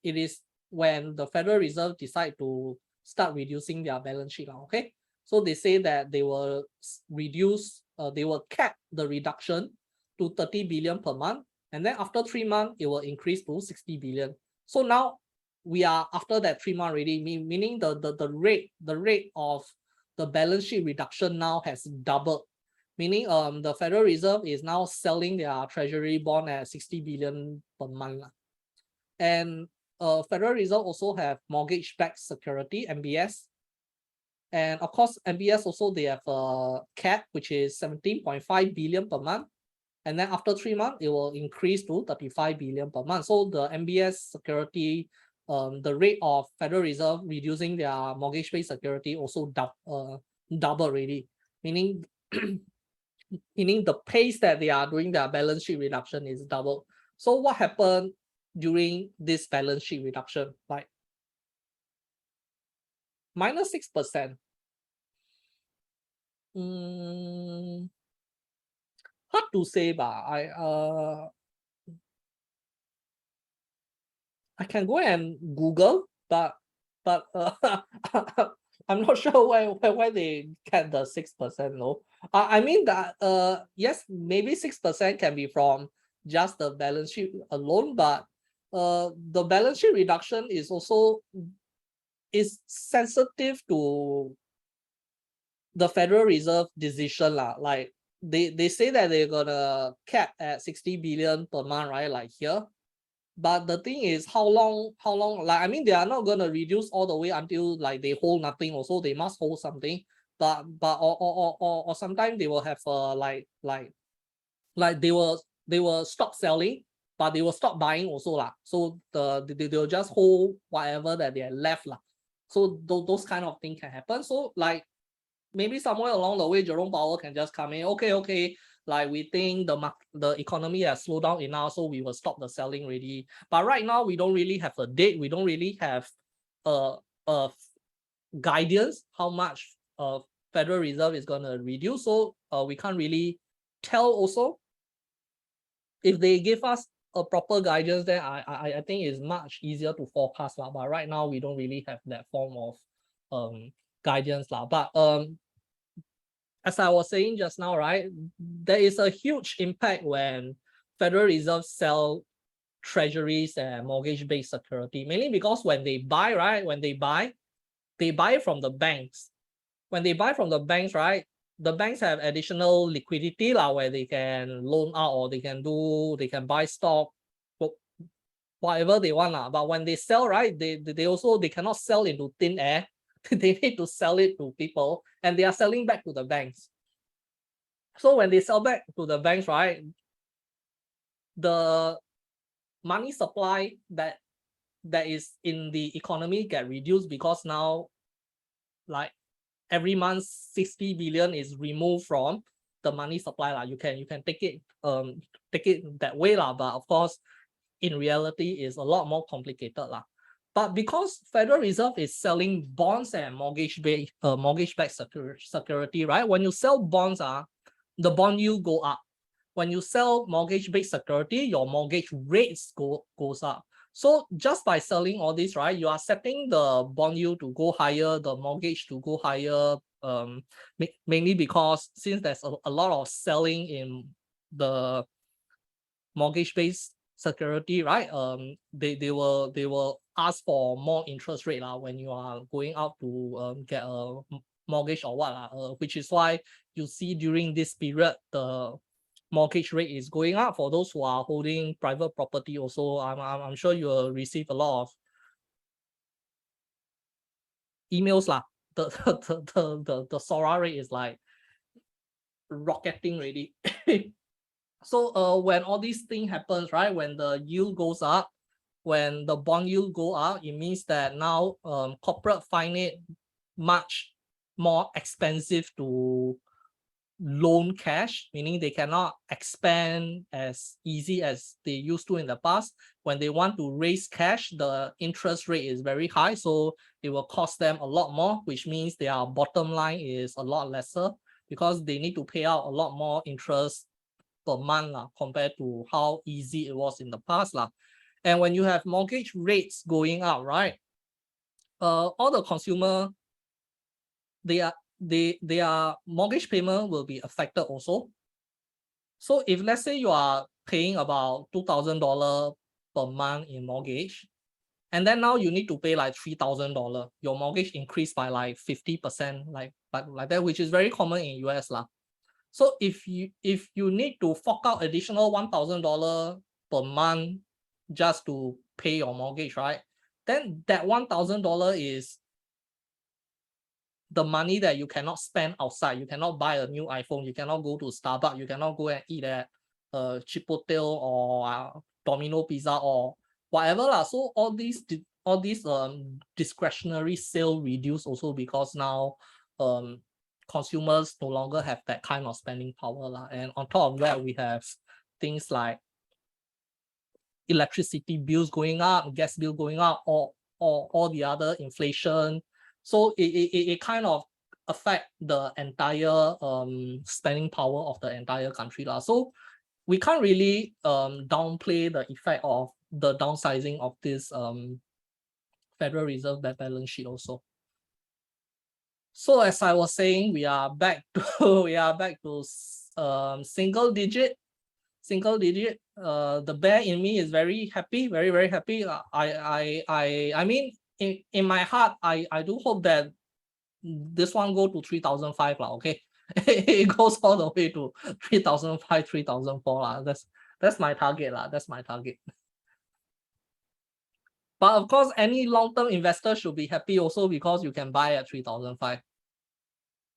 A: it is when the Federal Reserve decide to start reducing their balance sheet, okay? So they say that they will reduce, they will cap the reduction to 30 billion per month. And then after 3 months, it will increase to 60 billion. So now we are after that 3 months already, meaning the rate of the balance sheet reduction now has doubled. Meaning the Federal Reserve is now selling their treasury bond at 60 billion per month. And Federal Reserve also have mortgage-backed security, MBS. And of course, MBS also they have a cap, which is 17.5 billion per month. And then after 3 months, it will increase to 35 billion per month. So the MBS security, the rate of Federal Reserve reducing their mortgage-based security also double already, meaning meaning the pace that they are doing their balance sheet reduction is double. So what happened during this balance sheet reduction? Like minus 6%. Hard to say, but I can go and Google, but I'm not sure why they get the 6%. No, I mean that yes, maybe 6% can be from just the balance sheet alone, but the balance sheet reduction is also is sensitive to the Federal Reserve decision lah. Like they say that they're gonna cap at 60 billion per month, right? Like here. But the thing is, how long, like, I mean, they are not going to reduce all the way until like they hold nothing. Also, they must hold something. But or sometimes they will have like they will stop selling, but they will stop buying also lah. So they will just hold whatever that they are left lah. So those kind of things can happen. So like maybe somewhere along the way, Jerome Powell can just come in. Okay, like we think the economy has slowed down enough, so we will stop the selling already. But right now, we don't really have a date. We don't really have a guidance how much Federal Reserve is gonna reduce. So we can't really tell. Also, if they give us a proper guidance, then I think it's much easier to forecast lah. But right now, we don't really have that form of guidance lah. But as I was saying just now, right, there is a huge impact when Federal Reserve sell treasuries and mortgage-based security, mainly because when they buy, right, they buy from the banks. When they buy from the banks, right, the banks have additional liquidity where they can loan out or they can buy stock, whatever they want. But when they sell, right, they cannot sell into thin air. They need to sell it to people, and they are selling back to the banks. So when they sell back to the banks, right, the money supply that is in the economy get reduced, because now like every month 60 billion is removed from the money supply. You can take it that way, but of course in reality is a lot more complicated. But because Federal Reserve is selling bonds and mortgage-backed security, right? When you sell bonds, the bond yield go up. When you sell mortgage-based security, your mortgage rates goes up. So just by selling all this, right, you are setting the bond yield to go higher, the mortgage to go higher, mainly because since there's a lot of selling in the mortgage-based security, right? They will ask for more interest rate when you are going out to get a mortgage or what, which is why you see during this period the mortgage rate is going up. For those who are holding private property also, I'm sure you will receive a lot of emails the SORA rate is like rocketing already. So when all these things happens, right, when the yield goes up, when the bond yield go up, it means that now corporate find it much more expensive to loan cash, meaning they cannot expand as easy as they used to in the past. When they want to raise cash, the interest rate is very high, so it will cost them a lot more, which means their bottom line is a lot lesser because they need to pay out a lot more interest per month compared to how easy it was in the past. And when you have mortgage rates going up, right, all the consumer, their mortgage payment will be affected also. So if let's say you are paying about $2,000 per month in mortgage, and then now you need to pay like $3,000. Your mortgage increased by like 50%, like that, which is very common in US lah. So if you need to fork out additional $1,000 per month just to pay your mortgage, right? Then that $1,000 is the money that you cannot spend outside. You cannot buy a new iPhone. You cannot go to Starbucks. You cannot go and eat at Chipotle or Domino Pizza or whatever lah. So all these discretionary sale reduce also because now consumers no longer have that kind of spending power lah. And on top of that, we have things like electricity bills going up, gas bill going up, or all the other inflation. So it kind of affect the entire spending power of the entire country lah. So we can't really downplay the effect of the downsizing of this Federal Reserve balance sheet also. So as I was saying, we are back to single digit. The bear in me is very happy, very happy. I mean, in my heart, I do hope that this one go to 3,005 lah. Okay, it goes all the way to 3,005, 3,004 lah. That's my target lah. That's my target. But of course, any long-term investor should be happy also because you can buy at 3,005.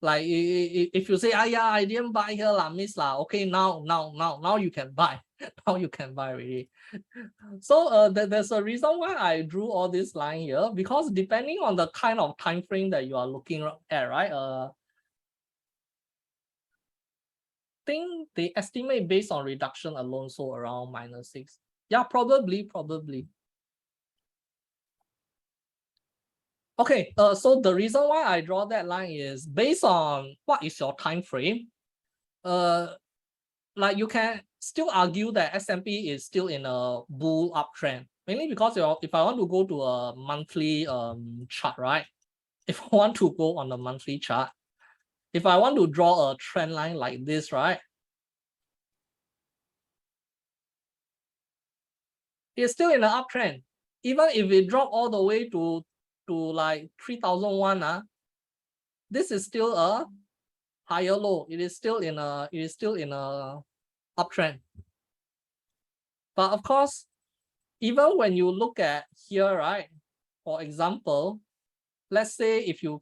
A: Like if you say, yeah, I didn't buy here lah, miss lah. Okay, now you can buy. Now you can buy really. So there's a reason why I drew all this line here, because depending on the kind of time frame that you are looking at, right? Think they estimate based on reduction alone, so around -6. Yeah, probably. Okay, so the reason why I draw that line is based on what is your time frame. Like you can still argue that S&P is still in a bull uptrend, mainly because if I want to go to a monthly chart, right? If I want to go on the monthly chart, if I want to draw a trend line like this, right? It's still in an uptrend. Even if it drop all the way to like 3,001, this is still a higher low. It is still in a uptrend. But of course, even when you look at here, right? For example, let's say if you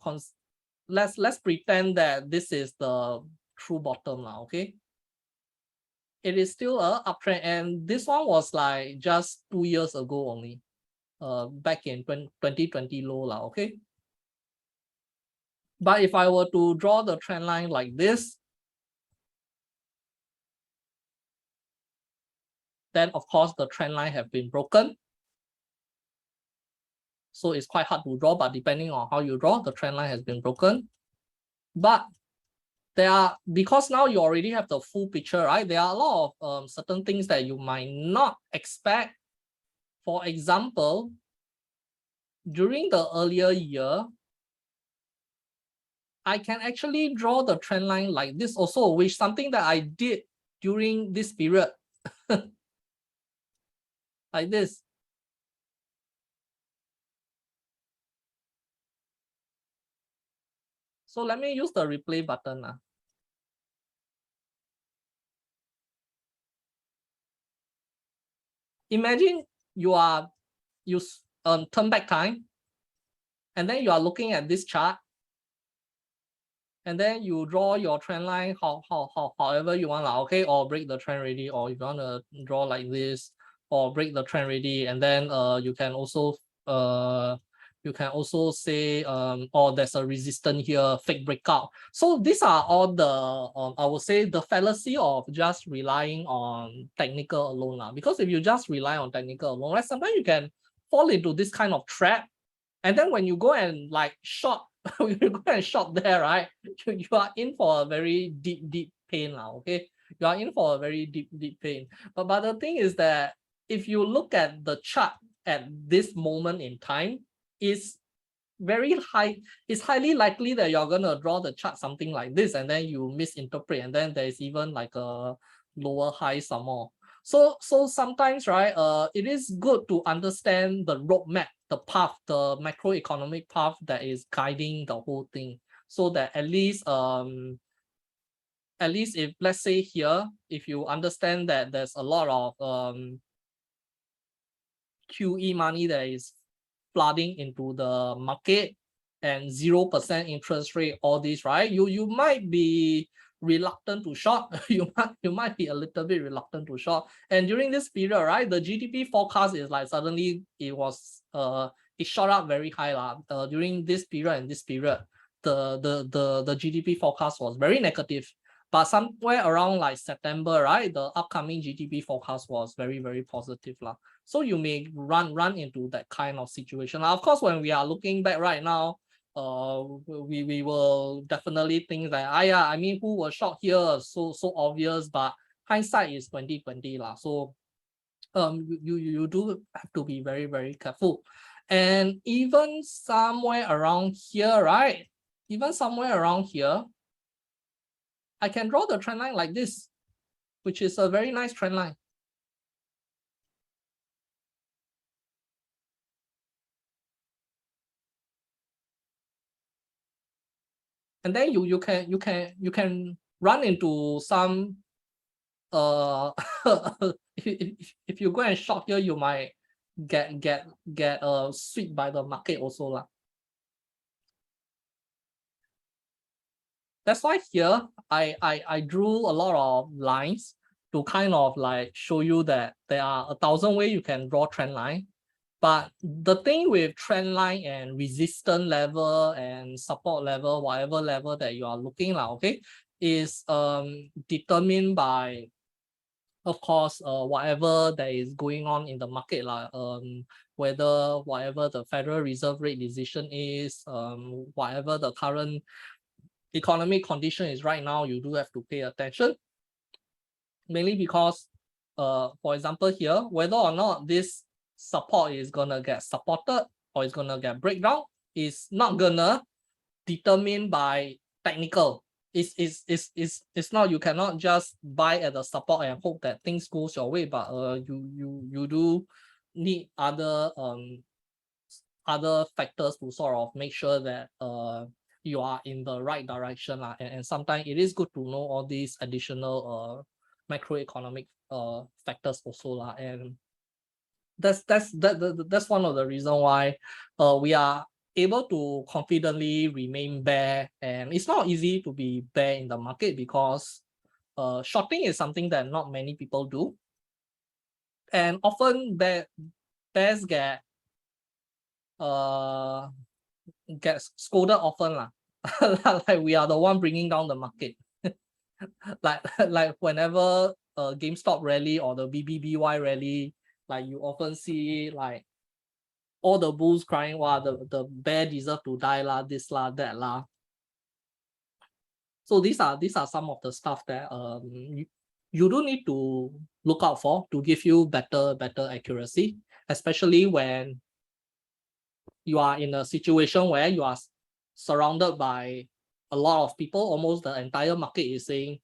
A: let's pretend that this is the true bottom now, okay? It is still a uptrend, and this one was like just 2 years ago only. Back in 2020 low lah, okay? But if I were to draw the trend line like this, then of course the trend line have been broken. So it's quite hard to draw, but depending on how you draw, the trend line has been broken. But because now you already have the full picture, right? There are a lot of certain things that you might not expect. For example, during the earlier year, I can actually draw the trend line like this also, which is something that I did during this period. Like this. So let me use the replay button. Imagine you turn back time, and then you are looking at this chart, and then you draw your trend line however you want, okay, or break the trend already, or if you want to draw like this, or break the trend already, and then you can also say oh, there's a resistance here, fake breakout. So these are all the I would say the fallacy of just relying on technical alone, because if you just rely on technical alone, right, sometimes you can fall into this kind of trap, and then when you go and like short you go and short there, right, you are in for a very deep pain now, okay? You are in for a very deep pain. But the thing is that if you look at the chart at this moment in time, it's highly likely that you're gonna draw the chart something like this, and then you misinterpret, and then there's even like a lower high some more. So sometimes, right, it is good to understand the roadmap, the path, the macroeconomic path that is guiding the whole thing, so that at least if, let's say here, if you understand that there's a lot of QE money that is flooding into the market and 0% interest rate, all this, right? You might be reluctant to short. you might be a little bit reluctant to short. And during this period, right, the GDP forecast is like suddenly it shot up very high during this period and this period. The GDP forecast was very negative. But somewhere around like September, right, the upcoming GDP forecast was very, very positive. So you may run into that kind of situation. Of course, when we are looking back right now, we will definitely think that, yeah, I mean, who was shot here? So obvious, but hindsight is 2020 . So you do have to be very, very careful. And even somewhere around here, right? Even somewhere around here, I can draw the trend line like this, which is a very nice trend line. And then you can run into some if you go and short here, you might get swept by the market also . That's why here I drew a lot of lines to kind of like show you that there are 1,000 ways you can draw trend line. But the thing with trend line and resistance level and support level, whatever level that you are looking at, okay, is determined by, of course, whatever that is going on in the market, whether whatever the Federal Reserve rate decision is, whatever the current economic condition is right now, you do have to pay attention. Mainly because, for example here, whether or not this support is gonna get supported or it's gonna get breakdown is not gonna determined by technical. It's not, you cannot just buy at the support and hope that things goes your way, but you do need other factors to sort of make sure that you are in the right direction . And sometimes it is good to know all these additional macroeconomic factors also . And that's one of the reasons why we are able to confidently remain bear. And it's not easy to be bear in the market because shorting is something that not many people do. And often bears get scolded often . Like we are the one bringing down the market. like whenever GameStop rally or the BBBY rally, like you often see like all the bulls crying, wow, the bear deserve to die this that . So these are some of the stuff that you do need to look out for to give you better accuracy, especially when you are in a situation where you are surrounded by a lot of people. Almost the entire market is saying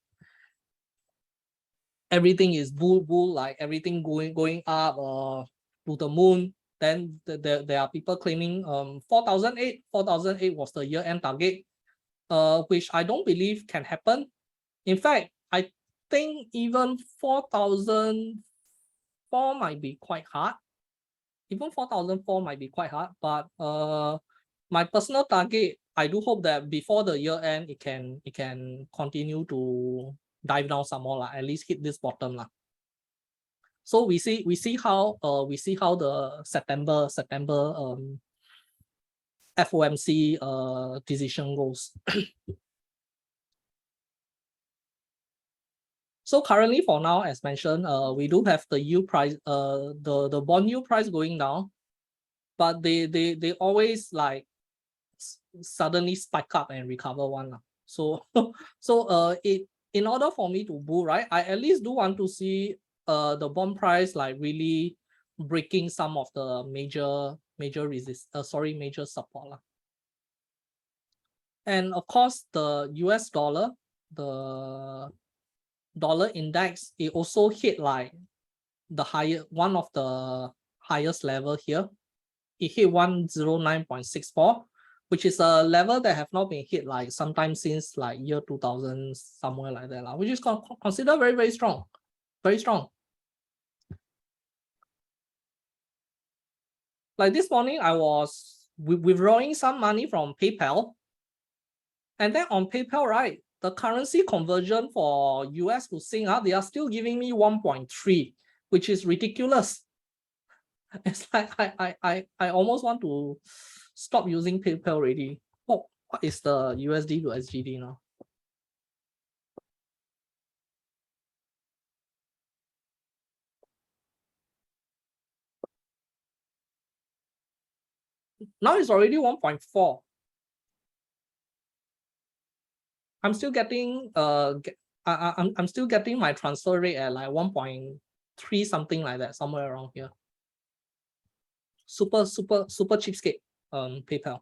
A: everything is bull, like everything going up to the moon. Then there are people claiming 4,008 was the year-end target, which I don't believe can happen. In fact, I think even 4,004 might be quite hard. Even 4,004 might be quite hard, but my personal target, I do hope that before the year end, it can continue to dive down some more, at least hit this bottom . So we see how the September FOMC decision goes. So currently, for now, as mentioned, we do have the yield price, the bond yield price going down, but they always like suddenly spike up and recover one . So in order for me to bull, right, I at least do want to see the bond price like really breaking some of the major support . And of course, the US dollar, the dollar index, it also hit like one of the highest level here. It hit 109.64, which is a level that have not been hit like sometime since like year 2000, somewhere like that, which is considered very, very strong. Very strong. Like this morning, I was withdrawing some money from PayPal. And then on PayPal, right, the currency conversion for US to Sing, they are still giving me 1.3, which is ridiculous. It's like I almost want to stop using PayPal already. Oh, what is the USD to SGD now? Now it's already 1.4. I'm still getting I'm still getting my transfer rate at like 1.3 something like that, somewhere around here. Super cheapskate PayPal.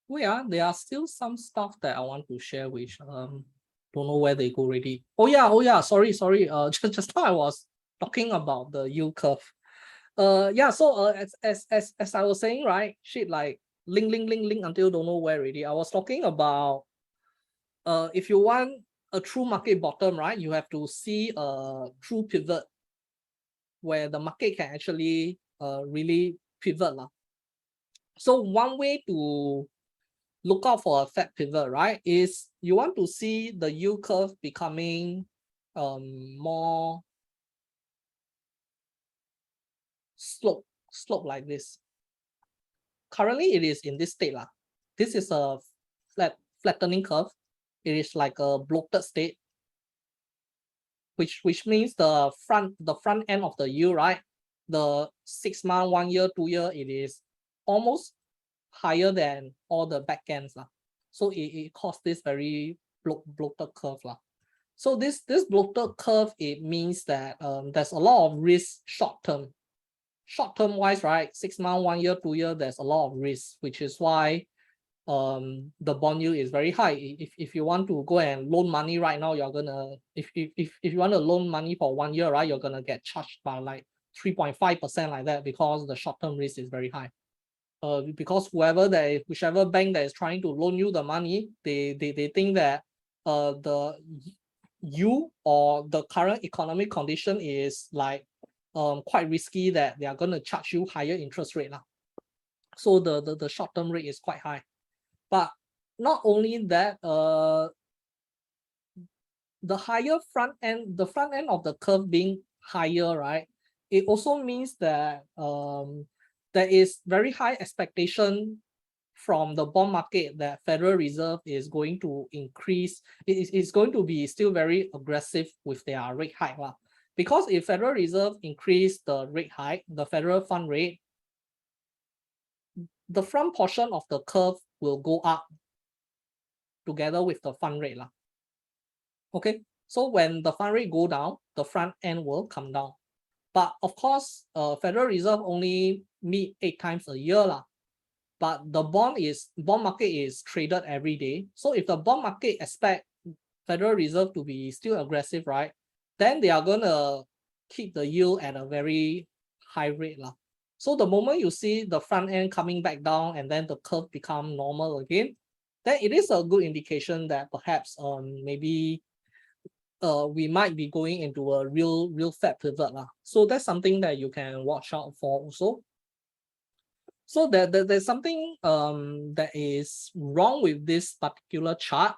A: Oh yeah, there are still some stuff that I want to share with don't know where they go already. Oh yeah, sorry. Just now I was talking about the yield curve. Yeah, so as I was saying, right, shit, like link until don't know where already. I was talking about if you want a true market bottom, right, you have to see a true pivot where the market can actually really pivot. So one way to look out for a fat pivot, right, is you want to see the yield curve becoming more slope like this. Currently, it is in this state. This is a flattening curve. It is like a bloated state, which means the front end of the yield, right? The 6 month, 1 year, 2 year, it is almost higher than all the back ends. So it caused this very bloated curve. So this bloated curve, it means that there's a lot of risk short term wise, right? 6 months, 1 year, 2 year, there's a lot of risk, which is why the bond yield is very high. If you want to go and loan money right now, you're gonna if you want to loan money for 1 year, right, you're gonna get charged by like 3.5% like that, because the short-term risk is very high. Because whichever bank that is trying to loan you the money, they think that you or the current economic condition is like quite risky, that they are going to charge you higher interest rate. So the short-term rate is quite high. But not only that, the higher front end of the curve being higher, right, it also means that there is very high expectation from the bond market that Federal Reserve is going to increase. It is going to be still very aggressive with their rate hike. Because if Federal Reserve increase the rate hike, the federal fund rate, the front portion of the curve will go up together with the fund rate. Okay, so when the fund rate go down, the front end will come down. But of course, Federal Reserve only meet 8 times a year. But the bond market is traded every day. So if the bond market expect Federal Reserve to be still aggressive, right, then they are gonna keep the yield at a very high rate. So the moment you see the front end coming back down and then the curve become normal again, then it is a good indication that perhaps maybe we might be going into a real fat pivot. So that's something that you can watch out for also. So there's something that is wrong with this particular chart.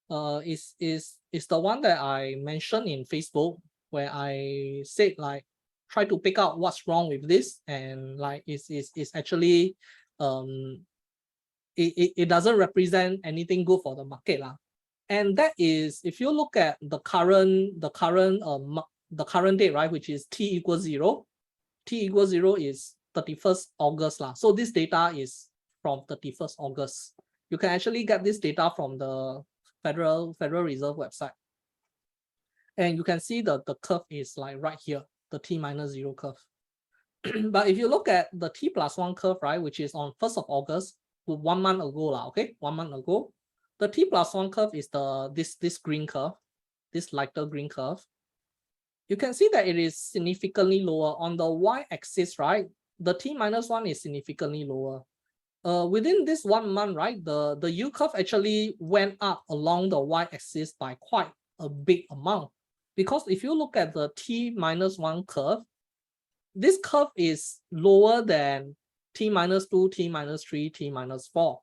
A: Is the one that I mentioned in Facebook, where I said like try to pick out what's wrong with this, and like it's actually it doesn't represent anything good for the market. And that is, if you look at the current date, right, which is t equals 0. T equals 0 is 31st August. So this data is from 31st August. You can actually get this data from the Federal Reserve website. And you can see the curve is like right here, the T minus 0 curve. But if you look at the T plus 1 curve, right, which is on 1st of August, 1 month ago lah, okay, 1 month ago. The T+1 curve is this green curve, this lighter green curve. You can see that it is significantly lower on the y-axis, right? The T-1 is significantly lower. Within this 1 month, right, the yield curve actually went up along the y-axis by quite a big amount. Because if you look at the T-1 curve, this curve is lower than T-2, T-3, T-4.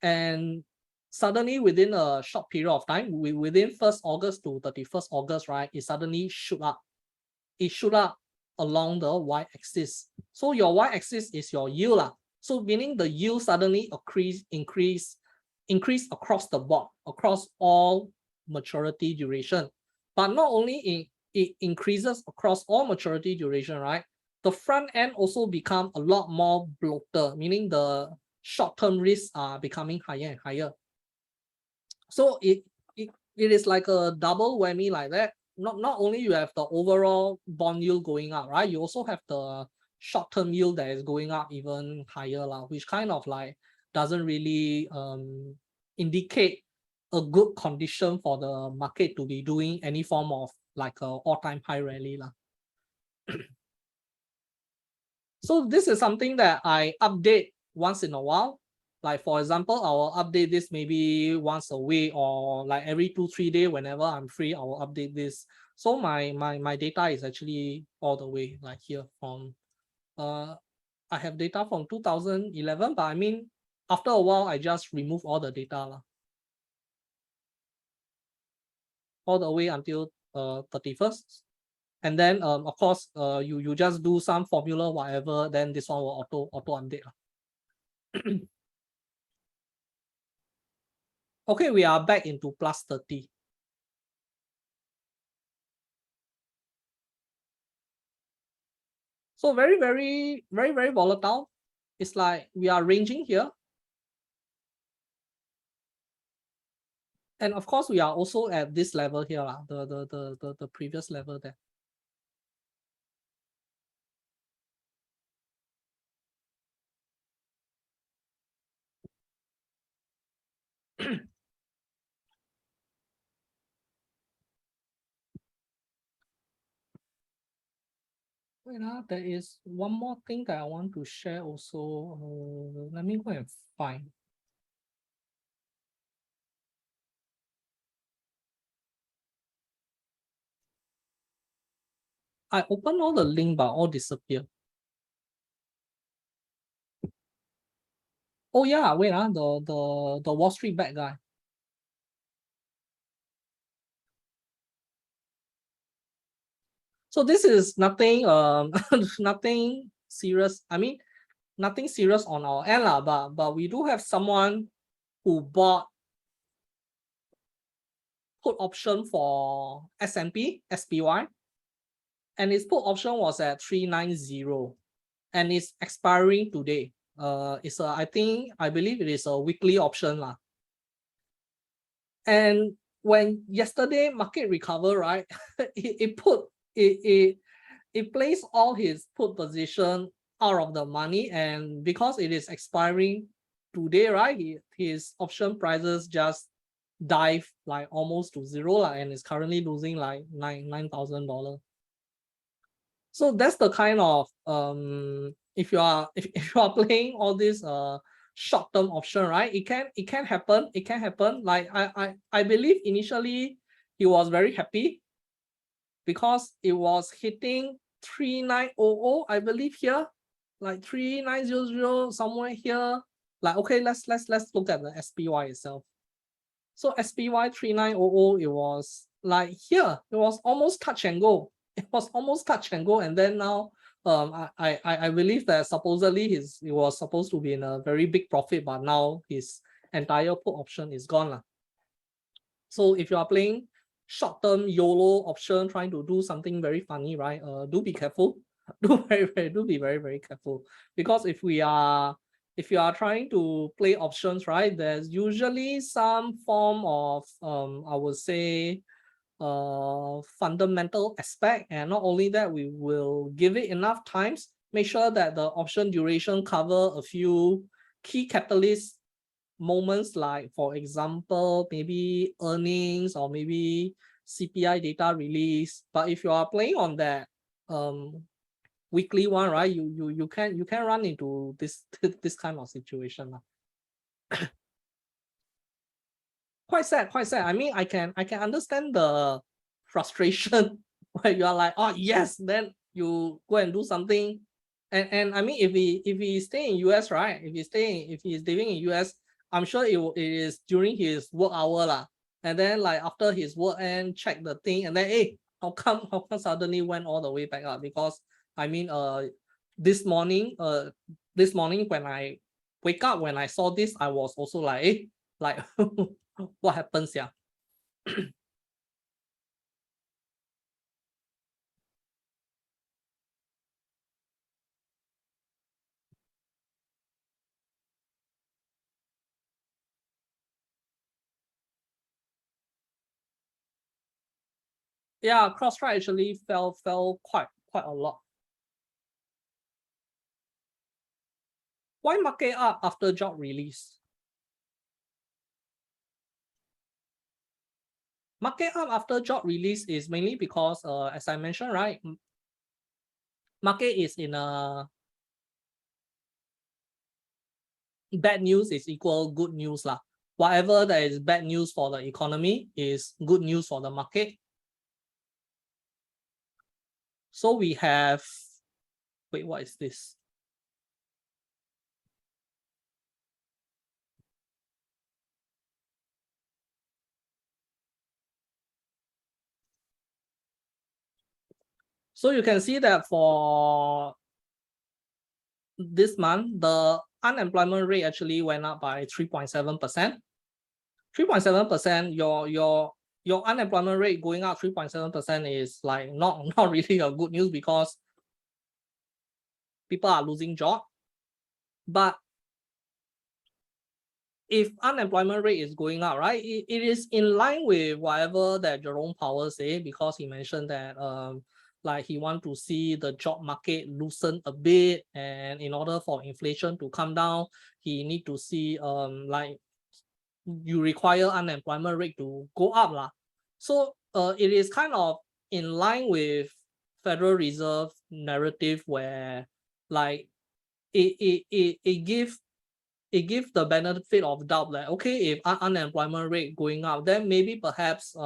A: And suddenly within a short period of time, within 1st August to 31st August, right, it suddenly shoot up. It shoot up along the y-axis. So your y-axis is your yield. So meaning the yield suddenly increase across the board, across all maturity duration. But not only it increases across all maturity duration, right? The front end also become a lot more bloated, meaning the short-term risks are becoming higher and higher. So it is like a double whammy like that. Not only you have the overall bond yield going up, right? You also have the short-term yield that is going up even higher, which kind of like doesn't really indicate a good condition for the market to be doing any form of like a all-time high rally. So this is something that I update once in a while. Like for example, I will update this maybe once a week or like every 2-3 days. Whenever I'm free, I will update this. So my data is actually all the way like here from I have data from 2011, but I mean after a while I just remove all the data all the way until 31st. And then of course you just do some formula whatever, then this one will auto update. Okay, we are back into plus 30. So very volatile. It's like we are ranging here. And of course, we are also at this level here, the previous level there. Wait, there is one more thing that I want to share also. Let me go and find. I open all the link, but all disappear. Oh yeah, wait, the Wall Street bad guy. So this is nothing nothing serious. I mean, nothing serious on our end, but we do have someone who bought put option for S&P, SPY, and his put option was at 390 and it's expiring today. It's I believe it is a weekly option. And when yesterday market recover, right, it placed all his put position out of the money, and because it is expiring today, right, his option prices just dive like almost to zero and is currently losing like $9,000. So that's the kind of if you are playing all this short-term option, right, it can happen. Like I believe initially he was very happy because it was hitting 3900, I believe, here, like 3900 somewhere here. Like okay, let's look at the SPY itself. So SPY 3900, it was like here, it was almost touch and go. It was almost touch and go, and then now I believe that supposedly it was supposed to be in a very big profit, but now his entire put option is gone. So if you are playing short-term YOLO option, trying to do something very funny, right? Do be careful. Do be very careful, because if you are trying to play options, right, there's usually some form of I would say fundamental aspect, and not only that, we will give it enough times, make sure that the option duration cover a few key catalyst moments, like for example, maybe earnings or maybe CPI data release. But if you are playing on that weekly one, right, you can run into this this kind of situation. Quite sad, quite sad. I mean, I can understand the frustration where you are like, oh yes, then you go and do something. And I mean, if he stay in US, right? If he's living in US, I'm sure it is during his work hour lah. And then like after his work and check the thing, and then hey, how come suddenly went all the way back up? Because I mean, this morning when I wake up, when I saw this, I was also like, eh, like what happens here? Yeah, CrossFit actually fell quite a lot. Why market up after job release? Market up after job release is mainly because, as I mentioned, right, market is in a bad news is equal good news lah. Whatever that is bad news for the economy is good news for the market. So we have, wait, what is this? So you can see that for this month, the unemployment rate actually went up by 3.7%. 3.7%, your unemployment rate going up 3.7% is like not really a good news, because people are losing job. But if unemployment rate is going up, right, it is in line with whatever that Jerome Powell say, because he mentioned that like he want to see the job market loosen a bit, and in order for inflation to come down, he need to see like you require unemployment rate to go up lah. So it is kind of in line with Federal Reserve narrative, where like it gives the benefit of doubt that, okay, if unemployment rate going up, then maybe perhaps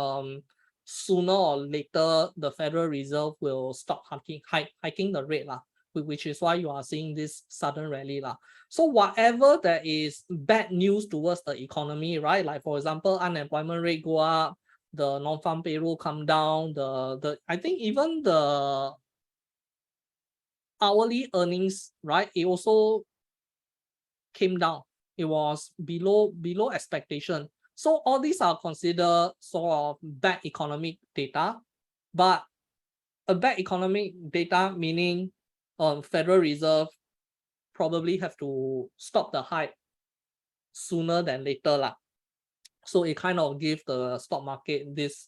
A: sooner or later the Federal Reserve will stop hiking the rate lah, which is why you are seeing this sudden rally lah. So whatever that is bad news towards the economy, right? Like for example, unemployment rate go up, the non-farm payroll come down, the I think even the hourly earnings, right? It also came down. It was below expectation. So all these are considered sort of bad economic data, but a bad economic data meaning Federal Reserve probably have to stop the hype sooner than later lah. So it kind of gives the stock market this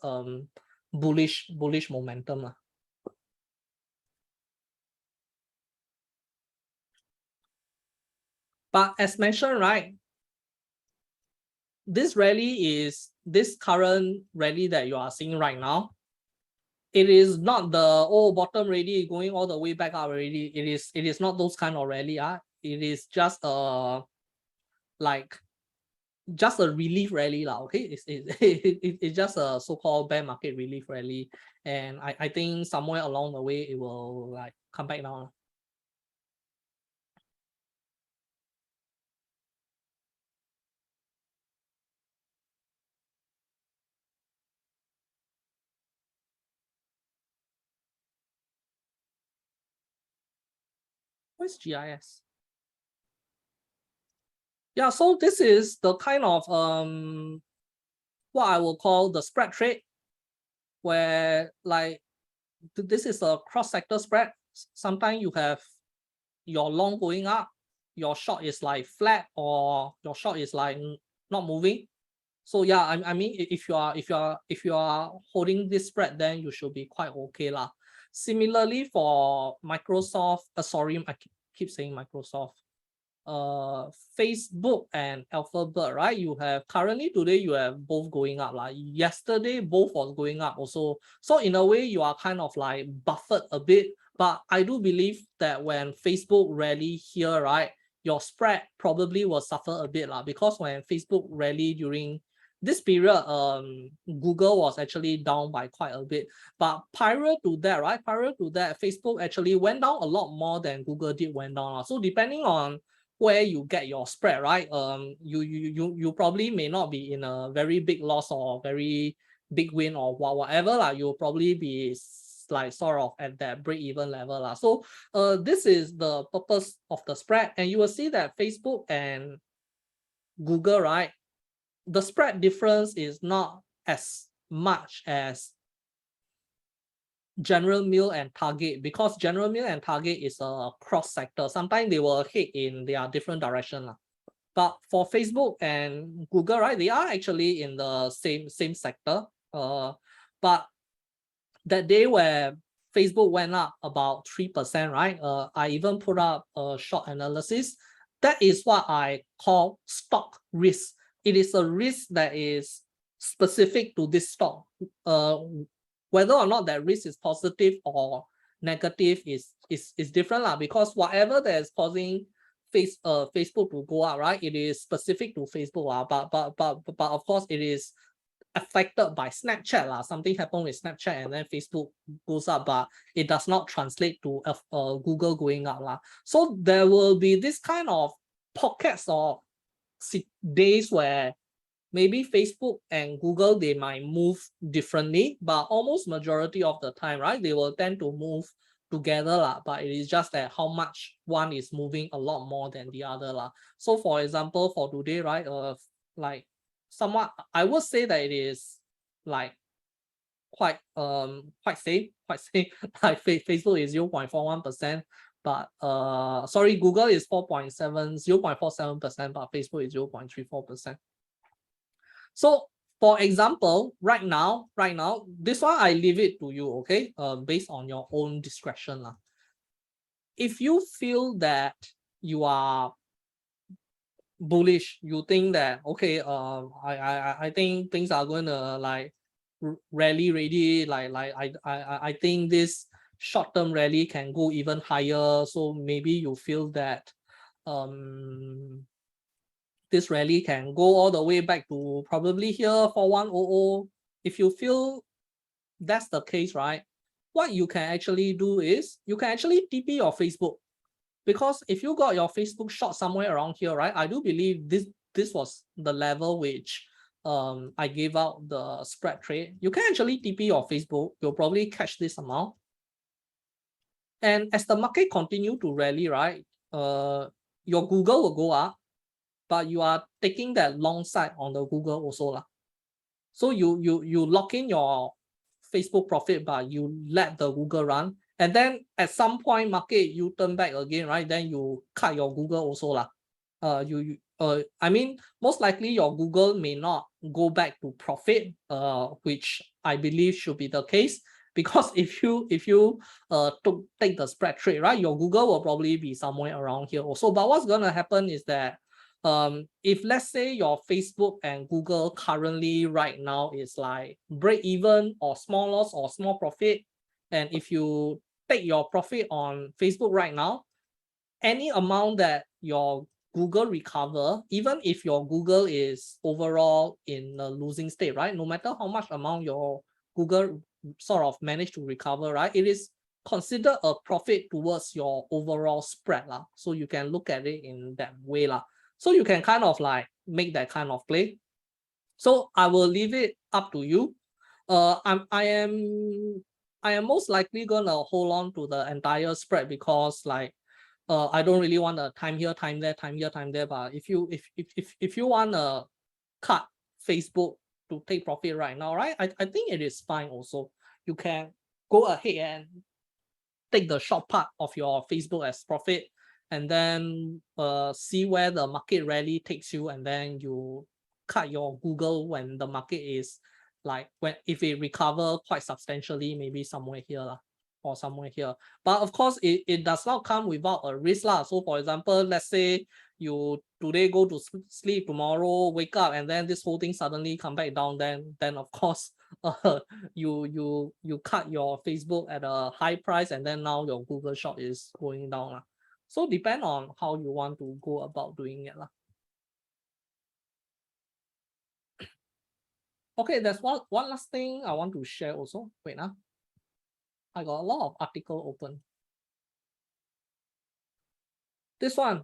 A: bullish momentum lah. But as mentioned, right, this current rally that you are seeing right now, it is not the bottom rally going all the way back up already. It is not those kind of rally. It is just like just a relief rally lah. Okay, it's just a so-called bear market relief rally, and I think somewhere along the way it will like come back down. What's GIS? Yeah, so this is the kind of what I will call the spread trade, where like this is a cross-sector spread. Sometimes you have your long going up, your short is like flat, or your short is like not moving. So yeah, I mean, if you are holding this spread, then you should be quite okay lah. Similarly for Microsoft, sorry, I keep saying Microsoft. Facebook and Alphabet, right? You have currently today you have both going up. Like yesterday, both was going up also. So in a way, you are kind of like buffered a bit. But I do believe that when Facebook rally here, right, your spread probably will suffer a bit because when Facebook rally during this period, Google was actually down by quite a bit. But prior to that, right, Facebook actually went down a lot more than Google did went down. So depending on where you get your spread, right, you probably may not be in a very big loss or very big win or whatever. You'll probably be like sort of at that break-even level. So this is the purpose of the spread. And you will see that Facebook and Google, right, the spread difference is not as much as General Mill and Target, because General Mill and Target is a cross sector. Sometimes they will hit in their different direction. But for Facebook and Google, right, they are actually in the same sector. But that day where Facebook went up about 3%, right? I even put up a short analysis. That is what I call stock risk. It is a risk that is specific to this stock. Whether or not that risk is positive or negative is different because whatever that is causing Facebook to go up, right? It is specific to Facebook, but of course it is affected by Snapchat. Something happened with Snapchat and then Facebook goes up, but it does not translate to Google going up. So there will be this kind of pockets of days where maybe Facebook and Google, they might move differently, but almost majority of the time, right, they will tend to move together. But it is just that how much one is moving a lot more than the other. So for example, for today, right, like somewhat, I would say that it is like quite safe. Like Facebook is 0.41%, but sorry, Google is 0.47%, but Facebook is 0.34%. So for example, right now, this one I leave it to you, okay? Based on your own discretion. If you feel that you are bullish, you think that okay, I think things are gonna like rally ready. I think this short-term rally can go even higher. So maybe you feel that this rally can go all the way back to probably here 4100. If you feel that's the case, right, what you can actually do is you can actually TP your Facebook, because if you got your Facebook short somewhere around here, right, I do believe this was the level which I gave out the spread trade. You can actually TP your Facebook. You'll probably catch this amount, and as the market continue to rally, right, your Google will go up, but you are taking that long side on the Google also. So you lock in your Facebook profit, but you let the Google run. And then at some point, market, you turn back again, right? Then you cut your Google also. I mean, most likely your Google may not go back to profit, which I believe should be the case. Because if you take the spread trade, right, your Google will probably be somewhere around here also. But what's gonna happen is that if let's say your Facebook and Google currently right now is like break even or small loss or small profit, and if you take your profit on Facebook right now, any amount that your Google recover, even if your Google is overall in a losing state, right, no matter how much amount your Google sort of managed to recover, right, it is considered a profit towards your overall spread. So you can look at it in that way. So you can kind of like make that kind of play. So I will leave it up to you. I am most likely gonna hold on to the entire spread, because like I don't really want to time here, time there, time here, time there. But if you want to cut Facebook to take profit right now, right, I think it is fine also. You can go ahead and take the short part of your Facebook as profit, and then see where the market rally takes you, and then you cut your Google when the market is like, if it recover quite substantially, maybe somewhere here or somewhere here. But of course, it does not come without a risk. So for example, let's say you today go to sleep, tomorrow wake up, and then this whole thing suddenly come back down, then of course you cut your Facebook at a high price, and then now your Google shop is going down lah. So depend on how you want to go about doing it lah. Okay, there's one last thing I want to share also. Wait, I got a lot of article open. This one,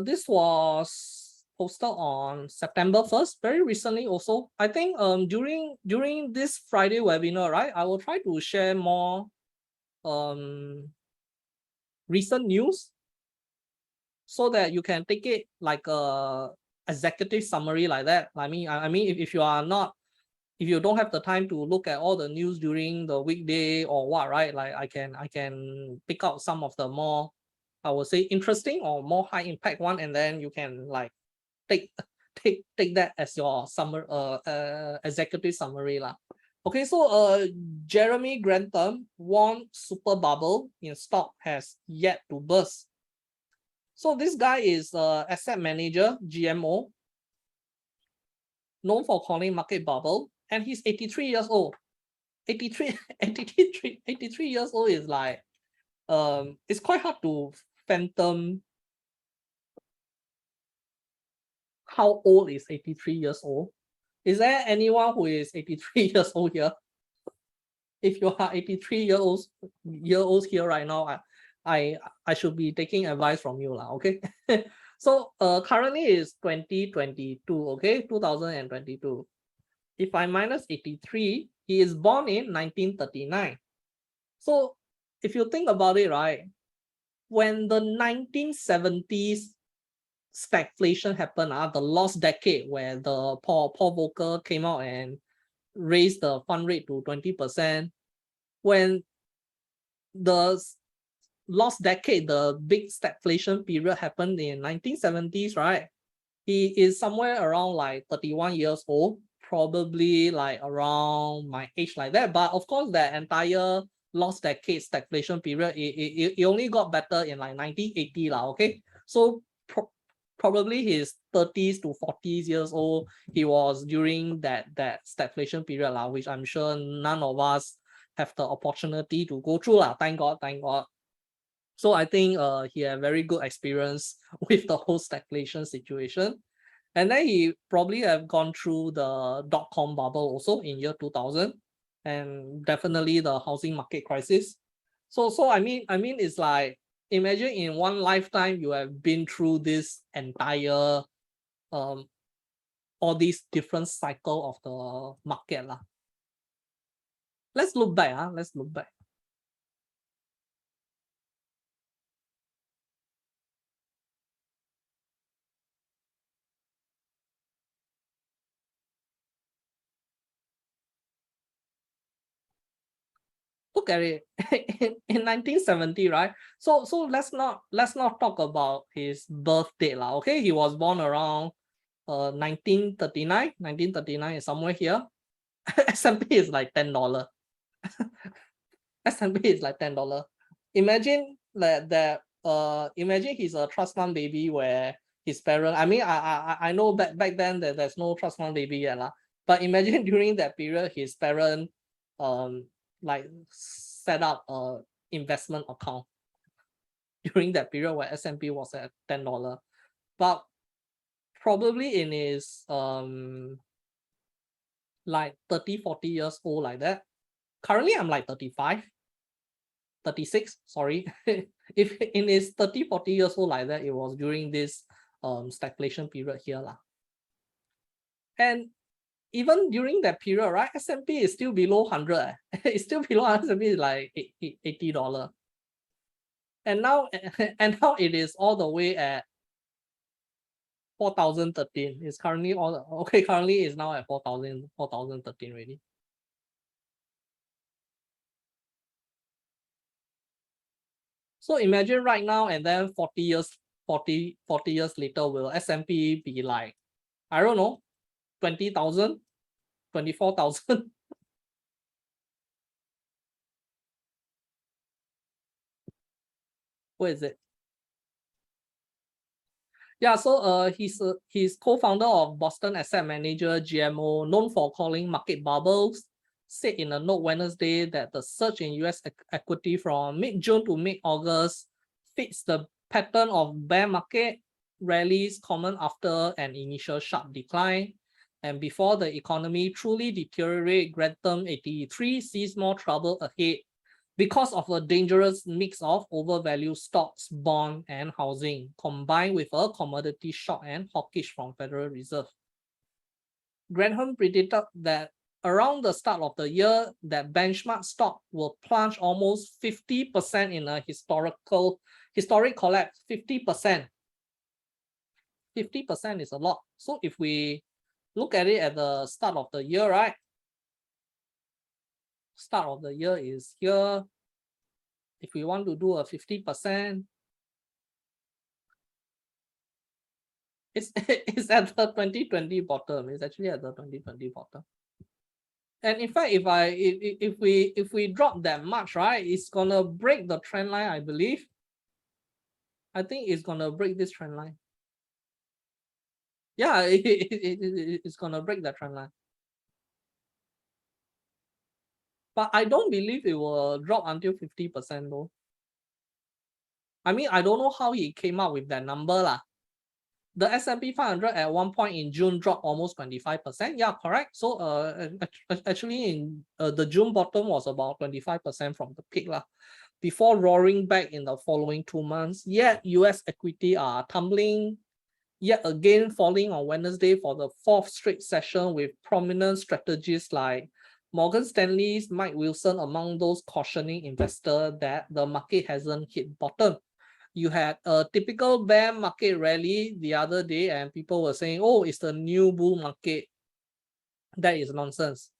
A: this was posted on September 1st, very recently also. I think during this Friday webinar, right, I will try to share more recent news so that you can take it like a executive summary like that. I mean, if you are not, if you don't have the time to look at all the news during the weekday or what, right? Like I can pick out some of the more, I would say, interesting or more high impact one, and then you can like take that as your summer executive summary lah. Okay, so Jeremy Grantham won super bubble in stock has yet to burst. So this guy is asset manager, GMO, known for calling market bubble, and he's 83 years old. 83 years old is like it's quite hard to fathom how old is 83 years old. Is there anyone who is 83 years old here? If you are 83 year olds here right now, I should be taking advice from you lah, okay? So currently is 2022, okay, 2022. If I minus 83, he is born in 1939. So if you think about it, right, when the 1970s stagflation happened, the lost decade where the Paul Volcker came out and raised the fund rate to 20%, when the lost decade, the big stagflation period happened in 1970s, right? He is somewhere around like 31 years old, probably like around my age like that. But of course, the entire lost decade stagflation period, it only got better in like 1980 lah, okay? So probably his 30s to 40s years old, he was during that stagflation period lah, which I'm sure none of us have the opportunity to go through lah. Thank God. So I think he had very good experience with the whole stagflation situation. And then he probably have gone through the dot-com bubble also in year 2000, and definitely the housing market crisis. So I mean it's like, imagine in one lifetime you have been through this entire all these different cycle of the market lah. Let's look back. Let's look back. Look at it. in 1970, right? So let's not talk about his birth date lah. Okay, he was born around 1939. 1939 is somewhere here. S&P is like $10. S&P is like $10. Imagine that imagine he's a trust fund baby where his parent, I mean, I know back then that there's no trust fund baby yet lah. But imagine during that period, his parent like set up a investment account during that period where S&P was at $10. But probably in his like 30, 40 years old like that. Currently I'm like 35, 36, sorry. If in his 30, 40 years old like that, it was during this stagflation period here lah. And even during that period, right, S&P is still below 100. It's still below S&P is like $80. And now it is all the way at 4013. It's currently currently is now at 4013 already. So imagine right now and then 40 years later, will S&P be like, I don't know, 20,000, 24,000? Where is it? Yeah, so he's co-founder of Boston Asset Manager GMO, known for calling market bubbles, said in a note Wednesday that the surge in US equity from mid-June to mid-August fits the pattern of bear market rallies common after an initial sharp decline. And before the economy truly deteriorate, Grantham 83 sees more trouble ahead because of a dangerous mix of overvalued stocks, bond, and housing, combined with a commodity shock and hawkish from Federal Reserve. Grantham predicted that around the start of the year, that benchmark stock will plunge almost 50% in a historic collapse. 50%. 50% is a lot. So if we look at it at the start of the year, right? Start of the year is here. If we want to do a 50%, it's at the 2020 bottom. It's actually at the 2020 bottom. And in fact, if we drop that much, right, it's gonna break the trend line, I believe. I think it's gonna break this trend line. Yeah, it's gonna break that trend line. But I don't believe it will drop until 50% though. I mean, I don't know how he came up with that number lah. The S&P 500 at one point in June dropped almost 25%. Yeah, correct. So actually in the June bottom was about 25% from the peak lah, before roaring back in the following 2 months. Yet US equity are tumbling, yet again falling on Wednesday for the fourth straight session, with prominent strategists like Morgan Stanley's Mike Wilson among those cautioning investors that the market hasn't hit bottom. You had a typical bear market rally the other day and people were saying, oh, it's the new bull market. That is nonsense.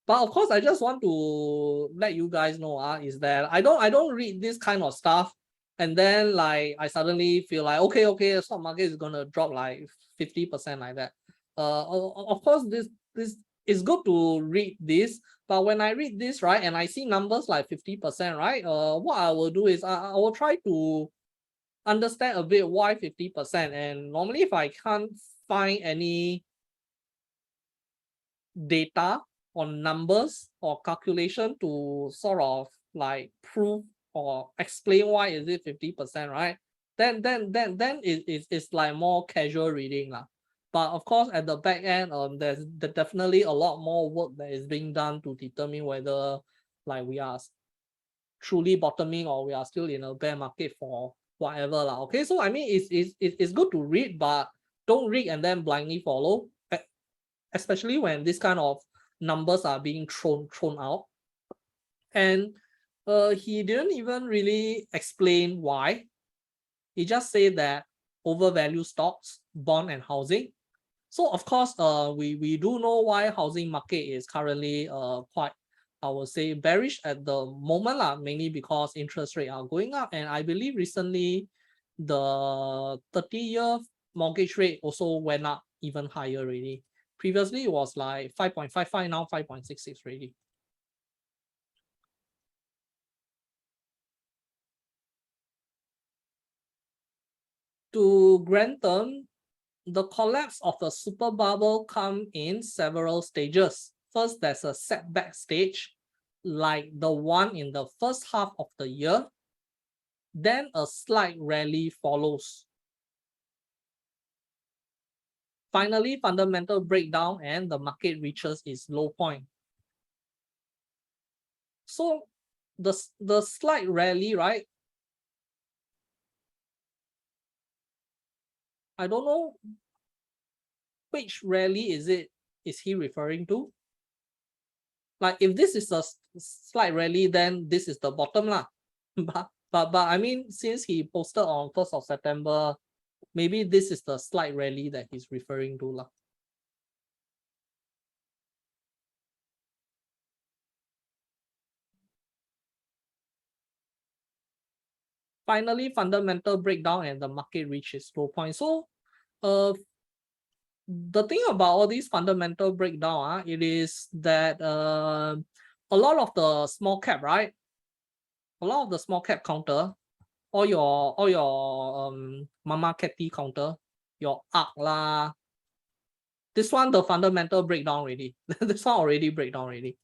A: But of course, I just want to let you guys know is that I don't read this kind of stuff and then like I suddenly feel like okay, the stock market is gonna drop like 50% like that. Of course, this is good to read this, but when I read this, right, and I see numbers like 50%, right, what I will do is I will try to understand a bit why 50%. And normally if I can't find any data or numbers or calculation to sort of like prove or explain why is it 50%, right? Then it's like more casual reading lah. But of course, at the back end, there's definitely a lot more work that is being done to determine whether like we are truly bottoming or we are still in a bear market for whatever lah. Okay, so I mean it's good to read, but don't read and then blindly follow, especially when this kind of numbers are being thrown out. And he didn't even really explain why. He just said that overvalued stocks, bond, and housing. So of course, we do know why housing market is currently quite, I would say, bearish at the moment lah, mainly because interest rates are going up. And I believe recently the 30-year mortgage rate also went up even higher already. Previously it was like 5.55, now 5.66 already. To Grantham, the collapse of the super bubble come in several stages. First, there's a setback stage, like the one in the first half of the year. Then a slight rally follows. Finally, fundamental breakdown and the market reaches its low point. So the slight rally, right? I don't know which rally is he referring to? Like if this is a slight rally, then this is the bottom lah. But I mean, since he posted on 1st of September, maybe this is the slight rally that he's referring to lah. Finally, fundamental breakdown and the market reaches low point. So the thing about all these fundamental breakdown, it is that a lot of the small cap, right? A lot of the small cap counter, all your mama catty counter, your ARC lah. This one, the fundamental breakdown already. This one already breakdown already.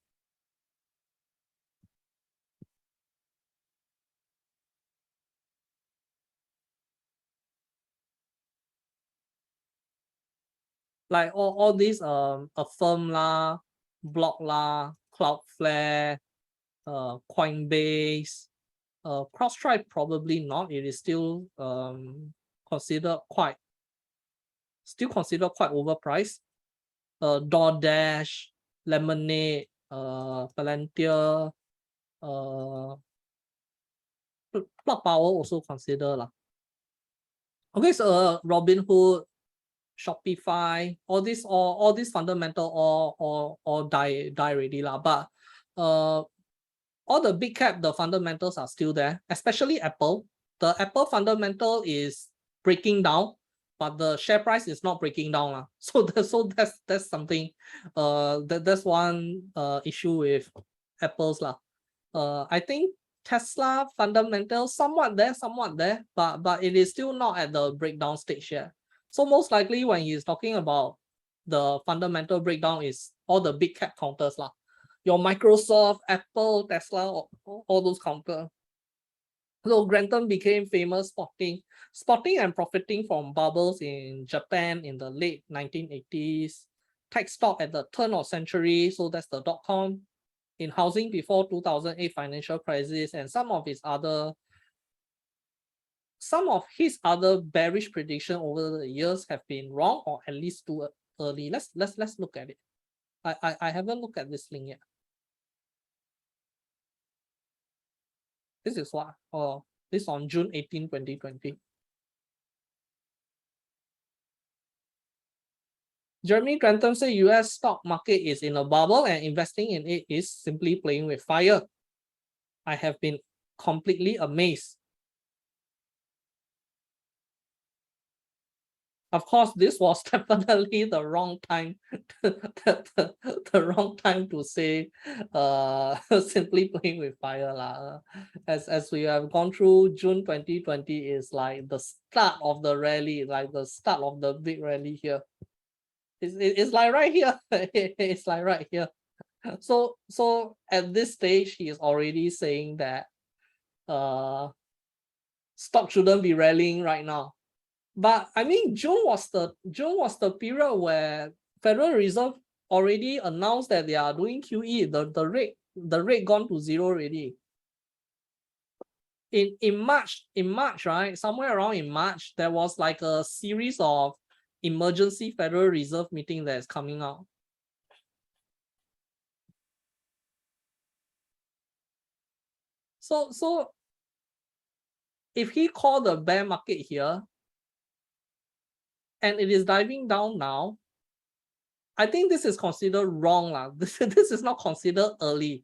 A: Like all these Affirm lah, Block lah, Cloudflare, Coinbase, CrowdStrike probably not. It is still considered quite overpriced. DoorDash, Lemonade, Palantir, Plug Power also consider lah. Okay, so Robinhood, Shopify, all these fundamental all die already lah. But all the big cap, the fundamentals are still there, especially Apple. The Apple fundamental is breaking down, but the share price is not breaking down lah. So that's something. That's one issue with Apple's lah. I think Tesla fundamentals somewhat there, but it is still not at the breakdown stage yet. So most likely when he's talking about the fundamental breakdown is all the big cap counters lah. Your Microsoft, Apple, Tesla, all those counter. So Grantham became famous spotting and profiting from bubbles in Japan in the late 1980s. Tech stock at the turn of century, so that's the .com. In housing before 2008 financial crisis, and some of his other bearish prediction over the years have been wrong or at least too early. Let's look at it. I haven't looked at this link yet. This is what? This on June 18, 2020. Jeremy Grantham said US stock market is in a bubble and investing in it is simply playing with fire. I have been completely amazed. Of course, this was definitely the wrong time, the wrong time to say simply playing with fire lah. As we have gone through, June 2020 is like the start of the rally, like the start of the big rally here. It's like right here. It's like right here. So at this stage, he is already saying that stock shouldn't be rallying right now. But I mean, June was the period where Federal Reserve already announced that they are doing QE. The rate gone to zero already. In March, right? Somewhere around in March, there was like a series of emergency Federal Reserve meeting that is coming out. So if he called the bear market here, and it is diving down now, I think this is considered wrong lah. This is not considered early.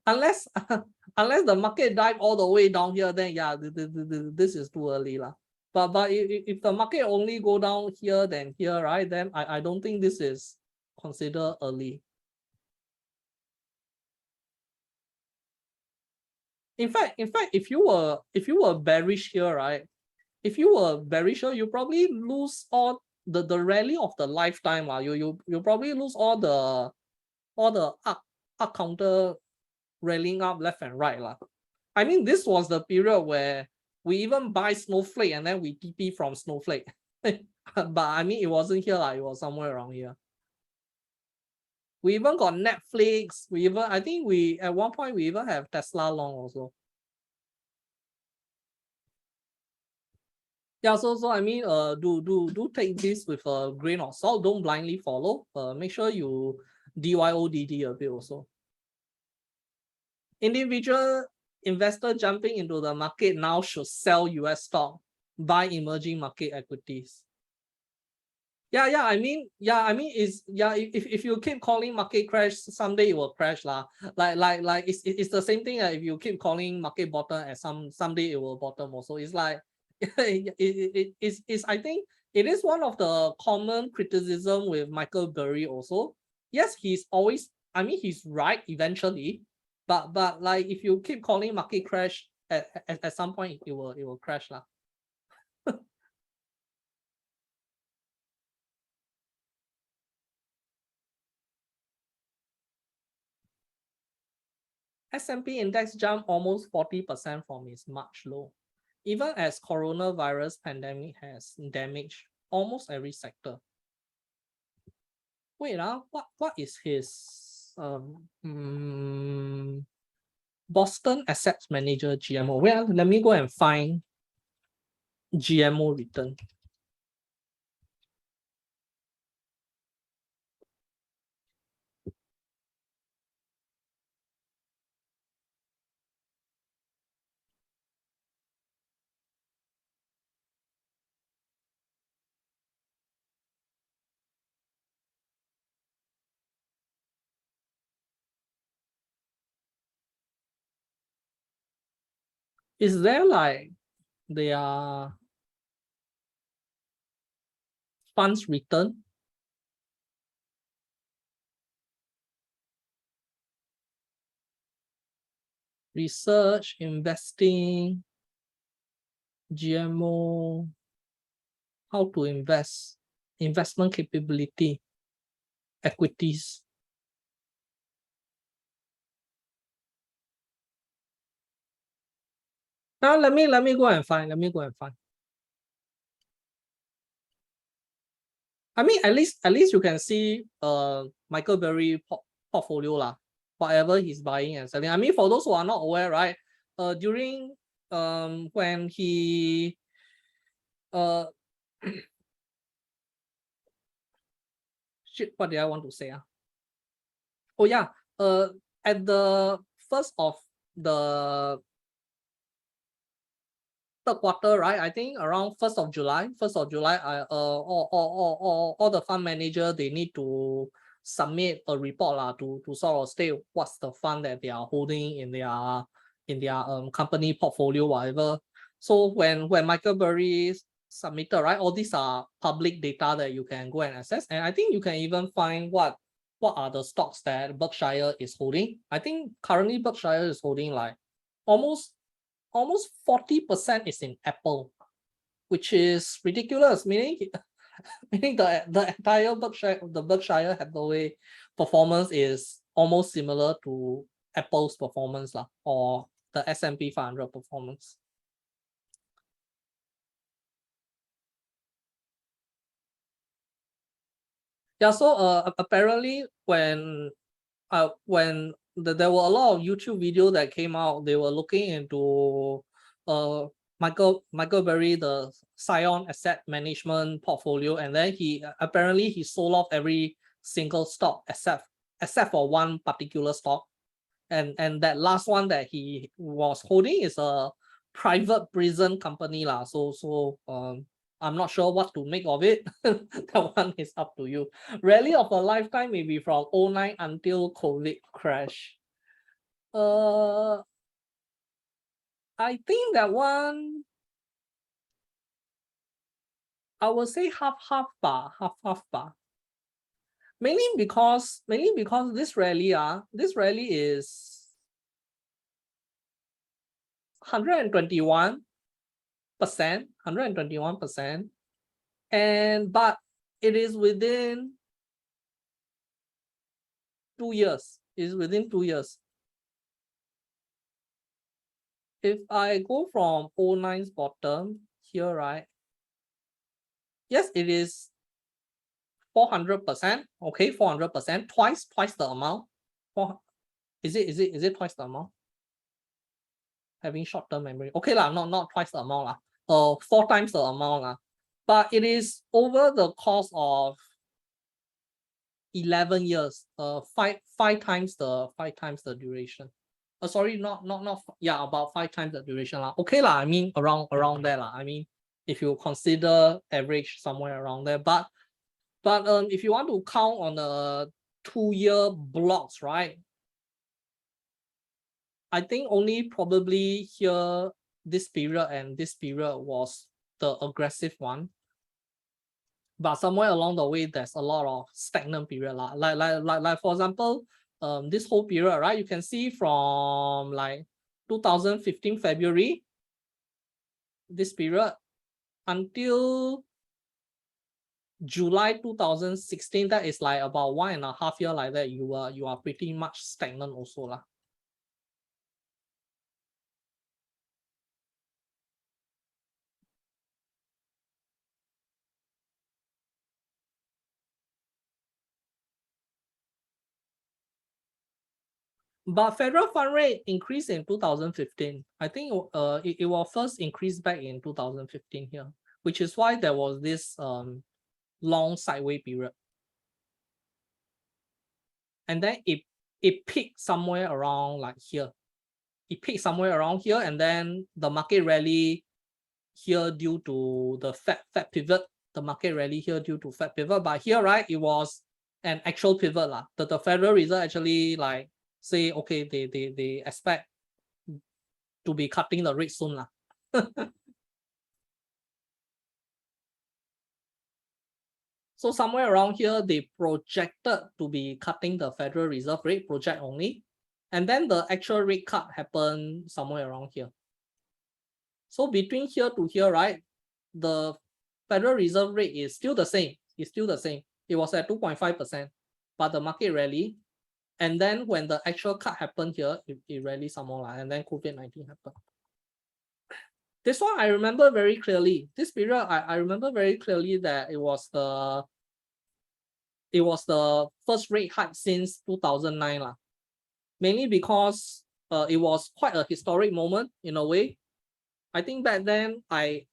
A: Unless the market dive all the way down here, then yeah, this is too early lah. But if the market only go down here then here, right? Then I don't think this is considered early. In fact, if you were bearish here, right? If you were bearish here, you probably lose all the rally of the lifetime. You probably lose all the up counter rallying up left and right. I mean, this was the period where we even buy Snowflake and then we TP from Snowflake. But I mean, it wasn't here, it was somewhere around here. We even got Netflix. I think at one point we even have Tesla long also. Yeah, so I mean, do take this with a grain of salt. Don't blindly follow. Make sure you DYODD a bit also. Individual investor jumping into the market now should sell US stock, buy emerging market equities. Yeah. I mean, if you keep calling market crash, someday it will crash lah. Like it's the same thing. If you keep calling market bottom, and someday it will bottom also. It's like it's I think it is one of the common criticism with Michael Burry also. Yes, he's right eventually, but like if you keep calling market crash, at some point it will crash lah. S&P index jumped almost 40% from its March low, even as coronavirus pandemic has damaged almost every sector. Wait, what is his Boston Asset Manager GMO? Well, let me go and find GMO return. Is there like their funds return? Research, investing, GMO, how to invest, investment capability, equities. Now let me go and find. Let me go and find. I mean, at least you can see Michael Berry portfolio lah. Whatever he's buying and selling. I mean, for those who are not aware, right? During when he shit, what did I want to say? Oh yeah. At the first of the third quarter, right? I think around 1st of July, all the fund manager, they need to submit a report to sort of state what's the fund that they are holding in their company portfolio, whatever. So when Michael Burry submitted, right, all these are public data that you can go and access, and I think you can even find what are the stocks that Berkshire is holding. I think currently Berkshire is holding like almost 40% is in Apple, which is ridiculous. Meaning the entire Berkshire Hathaway performance is almost similar to Apple's performance or the S&P 500 performance. Yeah, so apparently when there were a lot of YouTube videos that came out, they were looking into Michael Berry, the Scion Asset Management portfolio, and then he apparently he sold off every single stock except for one particular stock, and that last one that he was holding is a private prison company lah. So I'm not sure what to make of it. That one is up to you. Rally of a lifetime maybe from 2009 until COVID crash. I think that one, I would say half ba. Mainly because this rally is 121%, and but it is within 2 years. Is within 2 years. If I go from 09's bottom here, right? Yes, it is 400%. Okay, 400%, twice the amount. Is it twice the amount? Having short-term memory. Okay lah, not twice the amount lah. 4 times the amount lah. But it is over the course of 11 years. Five times the duration. Sorry, not yeah, about 5 times the duration lah. Okay lah, I mean around there lah. I mean, if you consider average somewhere around there, but if you want to count on the 2-year blocks, right? I think only probably here this period and this period was the aggressive one. But somewhere along the way, there's a lot of stagnant period. Like for example, this whole period, right? You can see from like 2015 February, this period, until July 2016, that is like about 1.5 years like that. You are pretty much stagnant also lah. But federal fund rate increased in 2015. I think it will first increase back in 2015 here, which is why there was this long sideways period. And then it peaked somewhere around like here. It peaked somewhere around here, and then the market rally here due to the Fed pivot. The market rally here due to Fed pivot. But here, right, it was an actual pivot. The Federal Reserve actually like say, okay, they expect to be cutting the rate soon. So somewhere around here, they projected to be cutting the Federal Reserve rate, project only. And then the actual rate cut happened somewhere around here. So between here to here, right, the Federal Reserve rate is still the same. It's still the same. It was at 2.5%, but the market rally. And then when the actual cut happened here, it rallied some more, and then COVID-19 happened. This one I remember very clearly. This period, I remember very clearly that it was the first rate hike since 2009, mainly because it was quite a historic moment in a way. I think back then I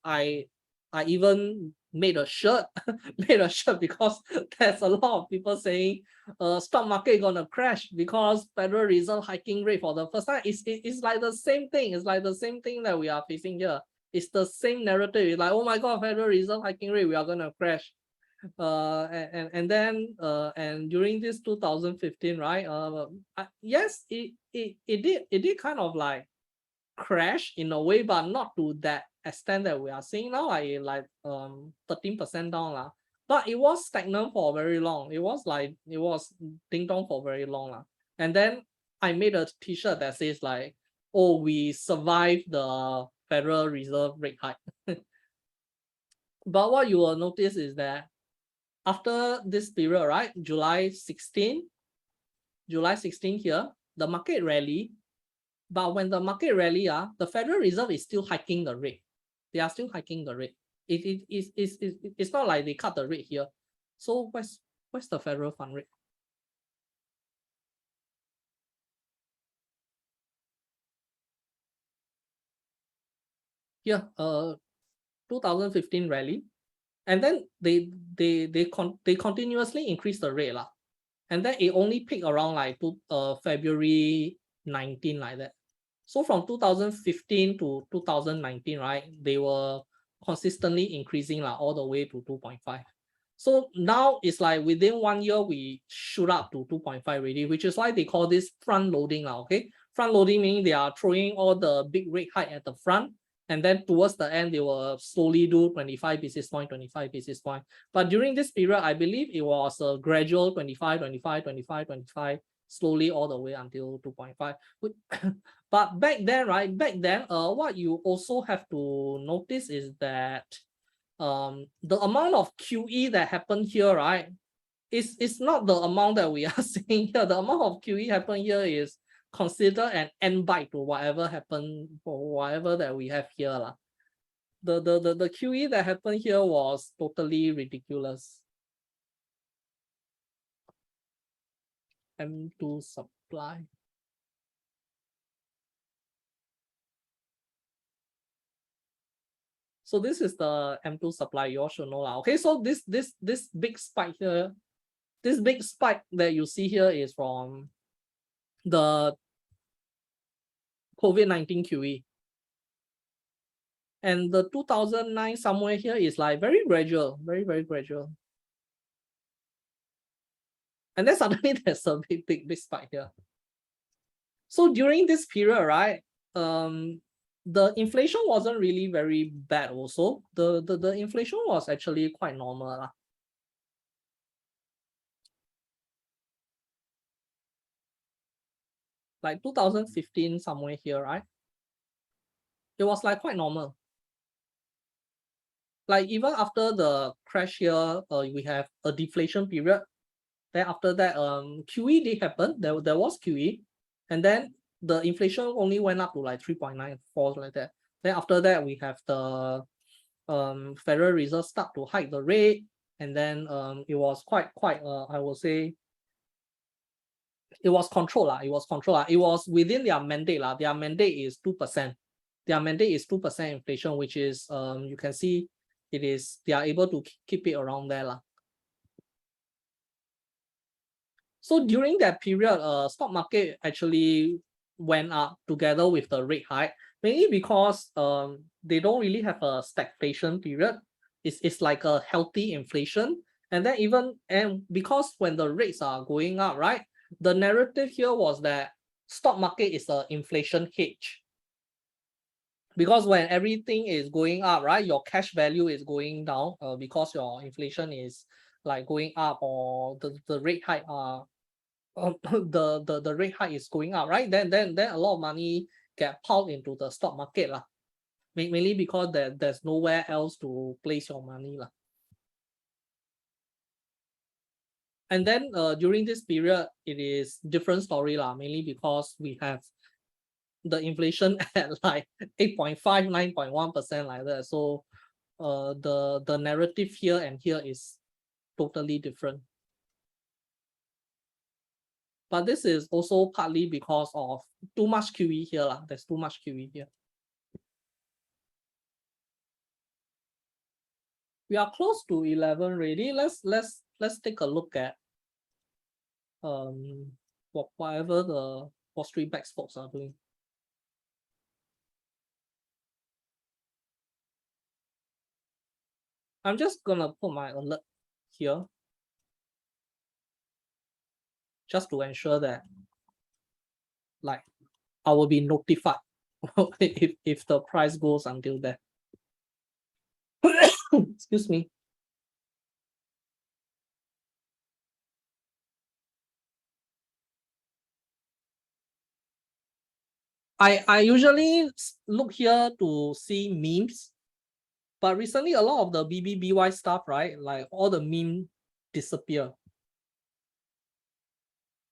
A: even made a shirt because there's a lot of people saying stock market gonna crash because Federal Reserve hiking rate for the first time. It's like the same thing. It's like the same thing that we are facing here. It's the same narrative. It's like, oh my god, Federal Reserve hiking rate, we are gonna crash. And then and during this 2015, right? Yes, it did kind of like crash in a way, but not to that extent that we are seeing now, like 13% down. But it was stagnant for very long. It was ding dong for very long. And then I made a t-shirt that says like, oh, we survived the Federal Reserve rate hike. But what you will notice is that after this period, right, July 16 here, the market rally. But when the market rally, the Federal Reserve is still hiking the rate. They are still hiking the rate. It's not like they cut the rate here. So where's the federal fund rate? Here, 2015 rally, and then they continuously increase the rate and then it only peaked around like February 19 like that. So from 2015 to 2019, right, they were consistently increasing all the way to 2.5. So now it's like within 1 year, we shoot up to 2.5 already, which is why they call this front loading. Okay, front loading meaning they are throwing all the big rate hike at the front, and then towards the end, they will slowly do 25 basis point, 25 basis point. But during this period, I believe it was a gradual 25, 25, 25, 25, slowly all the way until 2.5. But back then, right, what you also have to notice is that the amount of QE that happened here, right, is not the amount that we are seeing here. The amount of QE happened here is considered an end bite to whatever happened for whatever that we have here. The QE that happened here was totally ridiculous. M2 supply. So this is the M2 supply. You all should know. Okay, so this big spike here, this big spike that you see here is from the COVID-19 QE. And the 2009 somewhere here is like very gradual, very, very gradual. And then suddenly there's a big spike here. So during this period, right, the inflation wasn't really very bad also. The inflation was actually quite normal. Like 2015 somewhere here, right? It was like quite normal. Like even after the crash here, we have a deflation period. Then after that, QE did happen. There was QE, and then the inflation only went up to like 3.94 like that. Then after that, we have the Federal Reserve start to hike the rate, and then it was quite I will say it was controlled. It was controlled. It was within their mandate. Their mandate is 2%. Their mandate is 2% inflation, which is you can see it is they are able to keep it around there. So during that period, stock market actually went up together with the rate hike, mainly because they don't really have a stagflation period. It's like a healthy inflation. And then and because when the rates are going up, right? The narrative here was that stock market is an inflation hedge. Because when everything is going up, right, your cash value is going down because your inflation is like going up, or the rate hike the rate hike is going up, right? Then a lot of money get piled into the stock market mainly because there's nowhere else to place your money And then during this period, it is different story mainly because we have the inflation at like 8.5, 9.1% like that. So the narrative here and here is totally different. But this is also partly because of too much QE here. There's too much QE here. We are close to 11 already. Let's take a look at whatever the Wall Street Bets folks are doing. I'm just gonna put my alert here just to ensure that like I will be notified if the price goes until there. Excuse me. I usually look here to see memes, but recently a lot of the BBBY stuff, right? Like all the meme disappear.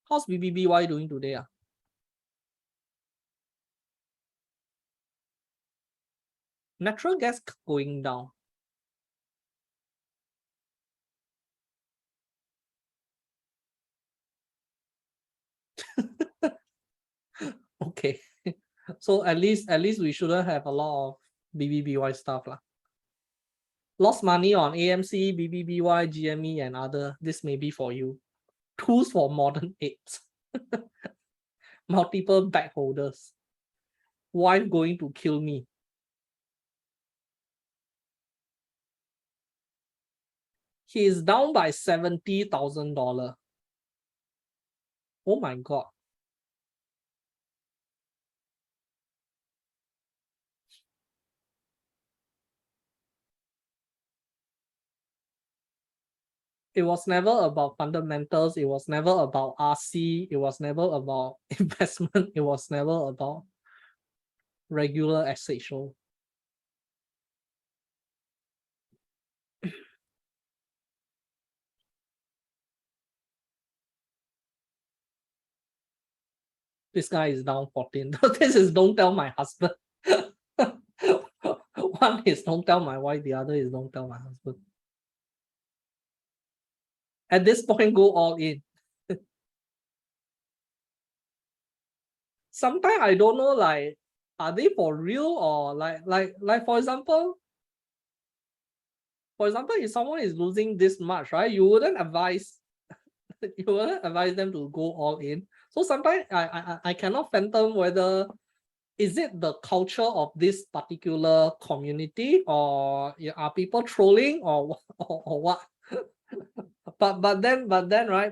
A: How's BBBY doing today? Natural gas going down. Okay. So at least we shouldn't have a lot of BBBY stuff. Lost money on AMC, BBBY, GME, and other. This may be for you. Tools for modern apes. Multiple bag holders. Wife going to kill me. He is down by $70,000. Oh my God. It was never about fundamentals. It was never about RC. It was never about investment. It was never about regular asset show. This guy is down 14. This is don't tell my husband. One is don't tell my wife, the other is don't tell my husband. At this point, go all in. Sometimes I don't know, like, are they for real or like for example, if someone is losing this much, right? You wouldn't advise them to go all in. So sometimes I cannot fathom whether is it the culture of this particular community, or are people trolling, or what? but then right,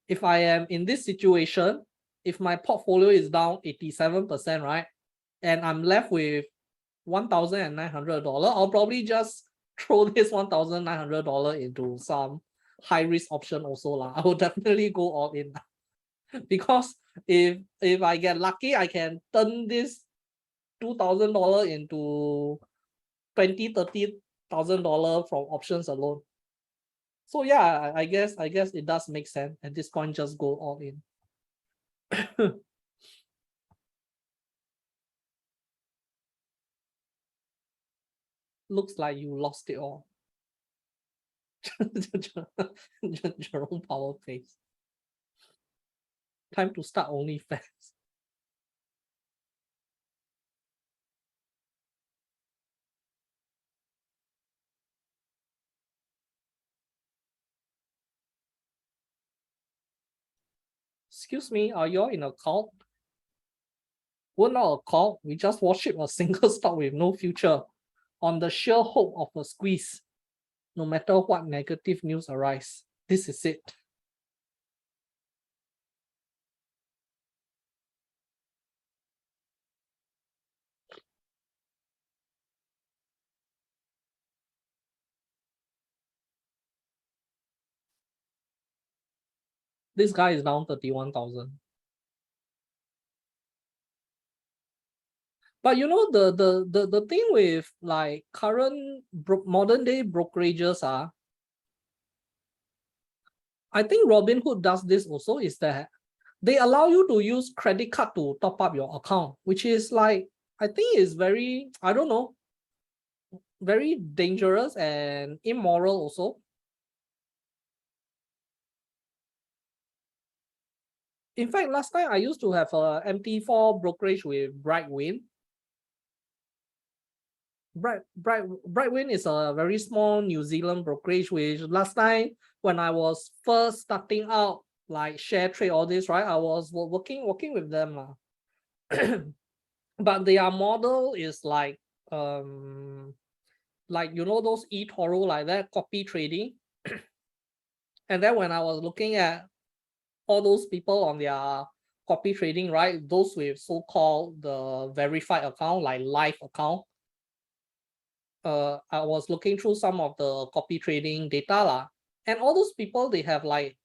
A: if I am in this situation, if my portfolio is down 87%, right, and I'm left with $1,900, I'll probably just throw this $1,900 into some high risk option also I will definitely go all in because if I get lucky, I can turn this $2,000 into $20,000-$30,000 from options alone. So yeah, I guess it does make sense at this point. Just go all in. Looks like you lost it all. Jerome Powell face. Time to start OnlyFans. Excuse me, are you all in a cult? We're not a cult. We just worship a single stock with no future on the sheer hope of a squeeze, no matter what negative news arise. This is it. This guy is down 31,000. But you know the thing with like current modern day brokerages are, I think Robinhood does this also, is that they allow you to use credit card to top up your account, which is like, I think is very, I don't know, very dangerous and immoral also. In fact, last time I used to have a MT4 brokerage with Brightwind. Brightwind is a very small New Zealand brokerage, which last time when I was first starting out, like share trade, all this, right? I was working with them. But their model is like you know those eToro like that, copy trading. And then when I was looking at all those people on their copy trading, right? Those with so-called the verified account, like live account. I was looking through some of the copy trading data lah, and all those people, they have like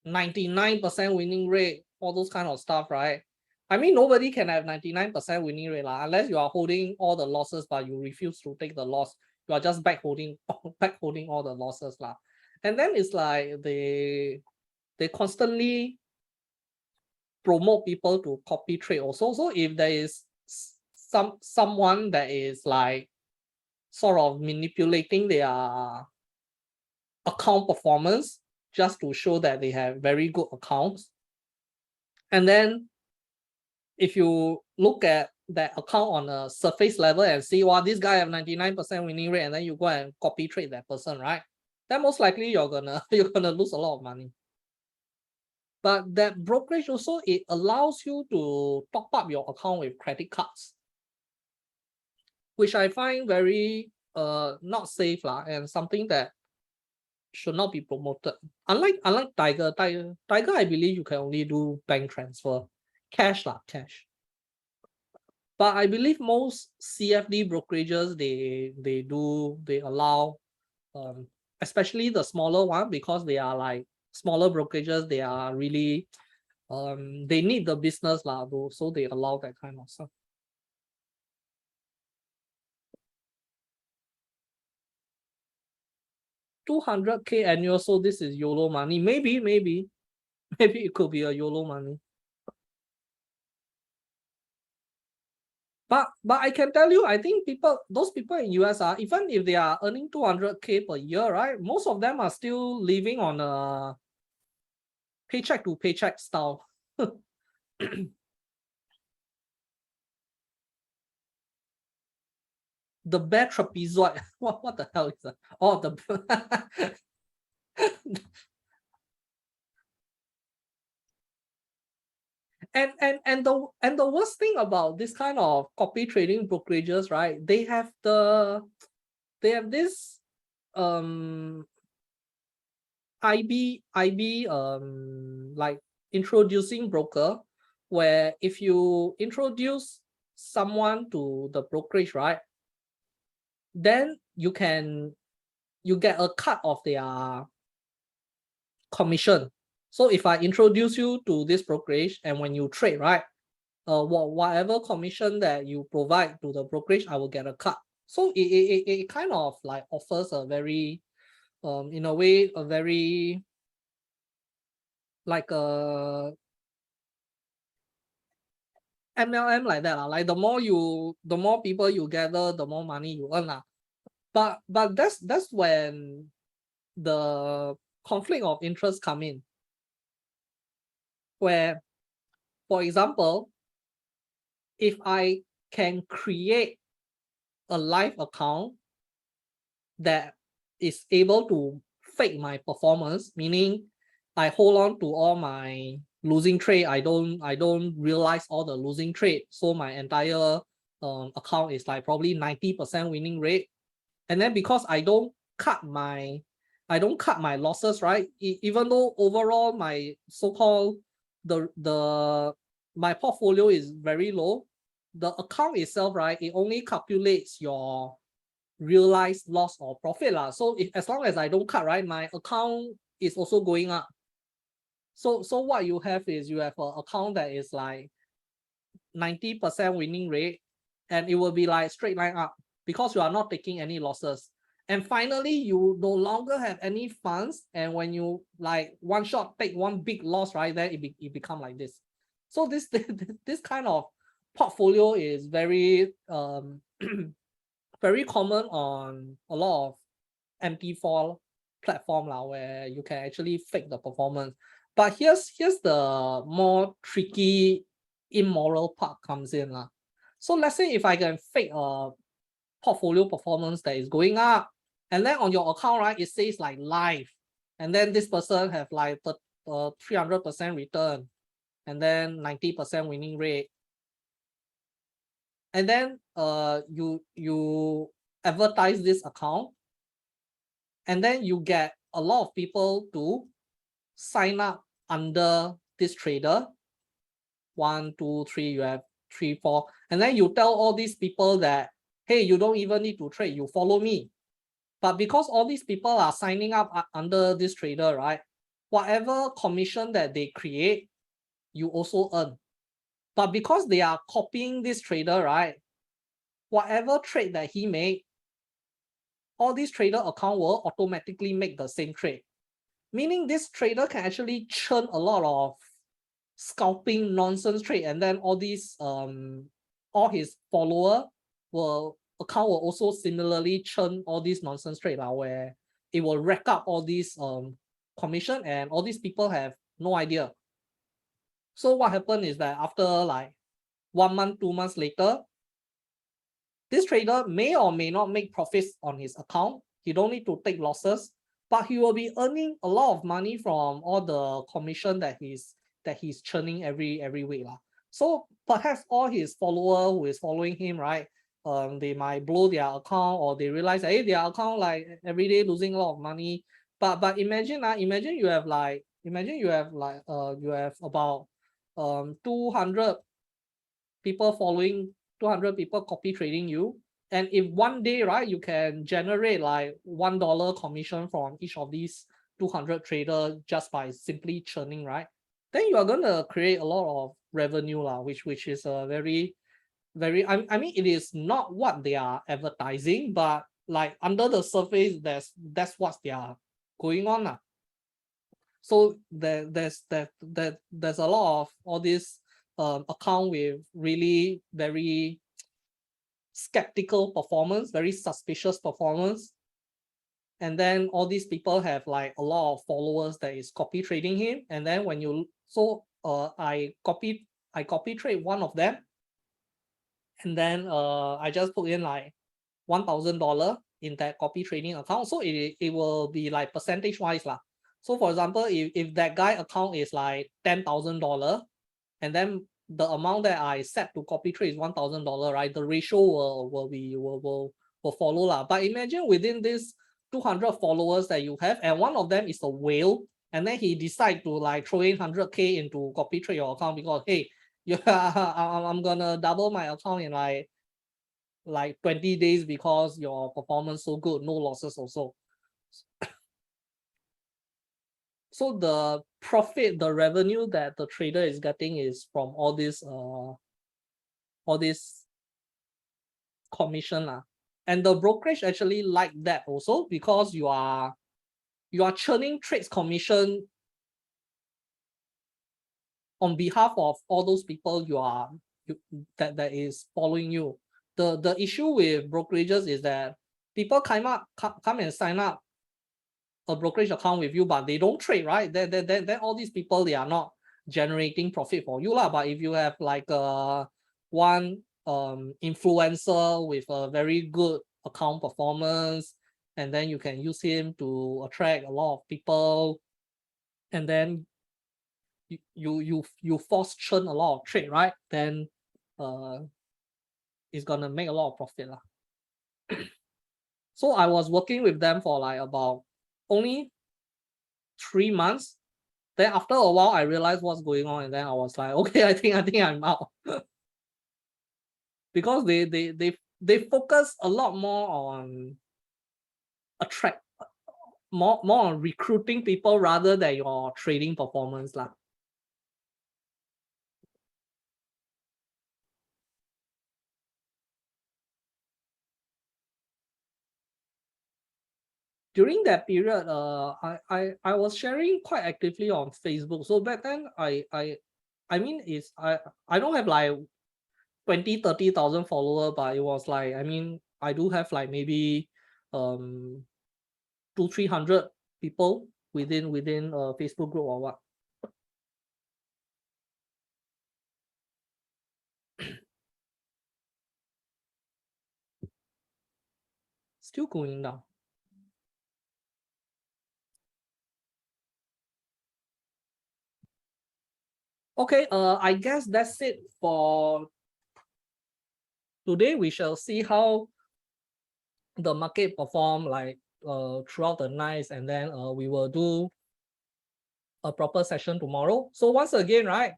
A: 99% winning rate, all those kind of stuff, right? I mean, nobody can have 99% winning rate lah, unless you are holding all the losses, but you refuse to take the loss. You are just back holding all the losses lah. And then it's like they constantly promote people to copy trade also. So if there is someone that is like sort of manipulating their account performance just to show that they have very good accounts, and then if you look at that account on a surface level and see, wow, this guy have 99% winning rate, and then you go and copy trade that person, right? Then most likely you're gonna lose a lot of money. But that brokerage also, it allows you to top up your account with credit cards, which I find very not safe lah, and something that should not be promoted. Unlike Tiger, I believe you can only do bank transfer, cash. But I believe most CFD brokerages, they allow, especially the smaller one, because they are like smaller brokerages, they are really they need the business lah, so they allow that kind of stuff. 200K annual, so this is YOLO money. Maybe it could be a YOLO money. But I can tell you, I think those people in US are, even if they are earning 200K per year, right? Most of them are still living on a paycheck to paycheck style. The bear trapezoid. What the hell is that? Oh, the and the worst thing about this kind of copy trading brokerages, right? They have this IB like introducing broker, where if you introduce someone to the brokerage, right, then you get a cut of their commission. So if I introduce you to this brokerage, and when you trade, right, whatever commission that you provide to the brokerage, I will get a cut. So it kind of like offers a very in a way a very like a MLM like that lah. Like the more people you gather, the more money you earn lah. But that's when the conflict of interest come in, where For example, if I can create a live account that is able to fake my performance, meaning I hold on to all my losing trade. I don't realize all the losing trade. So my entire account is like probably 90% winning rate. And then because I don't cut my losses, right? Even though overall my so-called my portfolio is very low, the account itself, right? It only calculates your realized loss or profit lah. So as long as I don't cut, right, my account is also going up. So what you have is you have an account that is like 90% winning rate, and it will be like straight line up because you are not taking any losses. And finally, you no longer have any funds, and when you like one shot take one big loss, right, then it become like this. So this this kind of portfolio is very very common on a lot of MT4 platform lah, where you can actually fake the performance. But here's the more tricky immoral part comes in lah. So let's say if I can fake a portfolio performance that is going up, and then on your account, right, it says like live, and then this person have like the 300% return, and then 90% winning rate, and then you advertise this account, and then you get a lot of people to sign up under this trader. 1, 2, 3, you have 3, 4, and then you tell all these people that, hey, you don't even need to trade, you follow me. But because all these people are signing up under this trader, right, whatever commission that they create, you also earn. But because they are copying this trader, right, whatever trade that he made, all these trader account will automatically make the same trade. Meaning this trader can actually churn a lot of scalping nonsense trade, and then all these all his follower account will also similarly churn all these nonsense trade where it will rack up all these commission, and all these people have no idea. So what happened is that after like 1 month, 2 months later, this trader may or may not make profits on his account. He don't need to take losses, but he will be earning a lot of money from all the commission that he's churning every week lah. So perhaps all his follower who is following him, right, they might blow their account, or they realize that, hey, their account like every day losing a lot of money. But imagine you have about 200 people following, 200 people copy trading you, and if one day, right, you can generate like $1 commission from each of these 200 traders just by simply churning, right, then you are going to create a lot of revenue lah, which is a very I mean, it is not what they are advertising, but like under the surface, that's what they are going on lah. So there's a lot of all this account with really very skeptical performance, very suspicious performance, and then all these people have like a lot of followers that is copy trading him. And then when you I copy trade one of them, and then I just put in like $1,000 in that copy trading account, so it will be like percentage wise lah. So for example, if that guy account is like $10,000, and then the amount that I set to copy trade is $1,000, right, the ratio will follow lah. But imagine within this 200 followers that you have, and one of them is a whale, and then he decide to like throw in 100K into copy trade your account because, hey, I'm gonna double my account in like 20 days because your performance so good, no losses also. So the profit, the revenue that the trader is getting is from all this commission lah. And the brokerage actually like that also, because you are churning trades commission on behalf of all those people that is following you. The issue with brokerages is that people come and sign up a brokerage account with you, but they don't trade, right? Then all these people, they are not generating profit for you lah. But if you have like one influencer with a very good account performance, and then you can use him to attract a lot of people, and then you force churn a lot of trade, right? Then it's gonna make a lot of profit lah. So I was working with them for like about only 3 months. Then after a while, I realized what's going on, and then I was like, okay, I think I'm out. Because they focus a lot more on more on recruiting people rather than your trading performance lah. During that period, I was sharing quite actively on Facebook. So back then, I mean, I don't have like 20,000-30,000 followers, but it was like, I mean, I do have like maybe 200-300 people within a Facebook group or what. Still going down. Okay, I guess that's it for today. We shall see how the market perform like throughout the night, and then we will do a proper session tomorrow. So once again, right,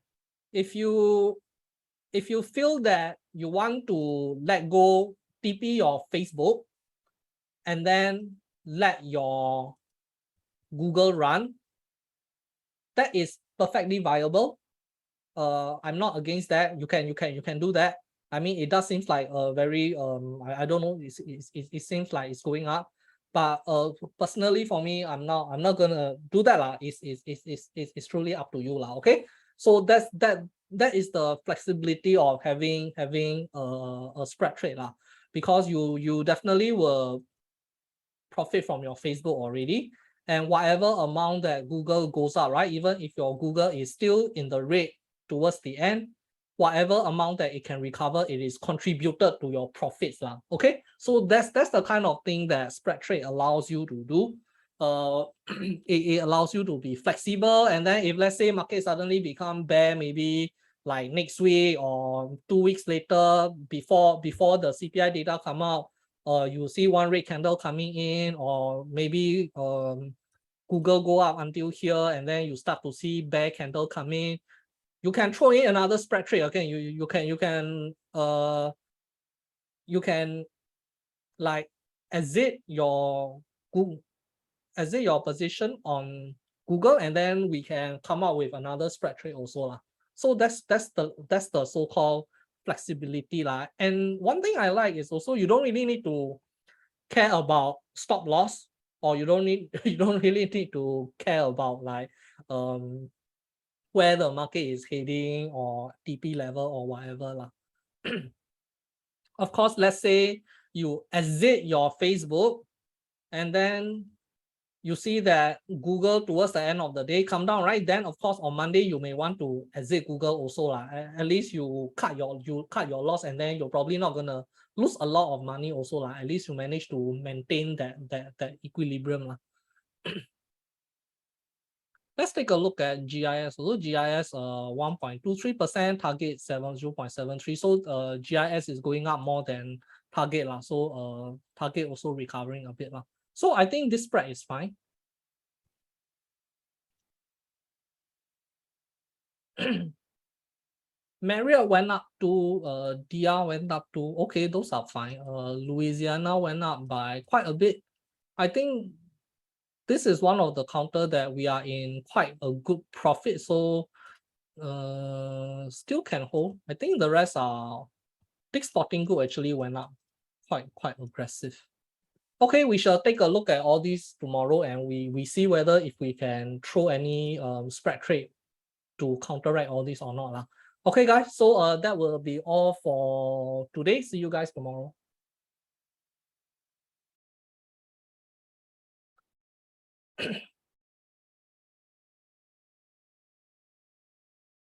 A: if you feel that you want to let go TP your Facebook and then let your Google run, that is perfectly viable. I'm not against that. You can do that. I mean, it does seems like a very I don't know. It seems like it's going up, but personally for me, I'm not gonna do that lah. It's truly up to you lah. Okay, so that is the flexibility of having a spread trade lah, because you definitely will profit from your Facebook already. And whatever amount that Google goes up, right? Even if your Google is still in the red towards the end, whatever amount that it can recover, it is contributed to your profits lah. Okay, so that's the kind of thing that spread trade allows you to do. It allows you to be flexible, and then if let's say market suddenly become bear, maybe like next week or 2 weeks later, before the CPI data come out, you see one red candle coming in, or maybe Google go up until here, and then you start to see bear candle coming. You can throw in another spread trade again. You can like exit your position on Google, and then we can come up with another spread trade also lah. So that's the so-called flexibility lah. And one thing I like is also you don't really need to care about stop loss, or you don't really need to care about like where the market is heading or TP level or whatever lah. Of course, let's say you exit your Facebook, and then you see that Google towards the end of the day come down, right? Then of course on Monday you may want to exit Google also lah. At least you cut your loss, and then you're probably not gonna lose a lot of money also lah. At least you manage to maintain that equilibrium lah. Let's take a look at GIS. So GIS 1.23%, target 0.73. So GIS is going up more than target lah. So target also recovering a bit lah. So I think this spread is fine. Marriott went up to, DR went up to, okay, those are fine. Louisiana went up by quite a bit. I think this is one of the counter that we are in quite a good profit. So still can hold. I think the rest are Big Sporting Good actually went up quite aggressive. Okay, we shall take a look at all these tomorrow, and we see whether if we can throw any spread trade to counteract all this or not lah. Okay, guys, so that will be all for today. See you guys tomorrow.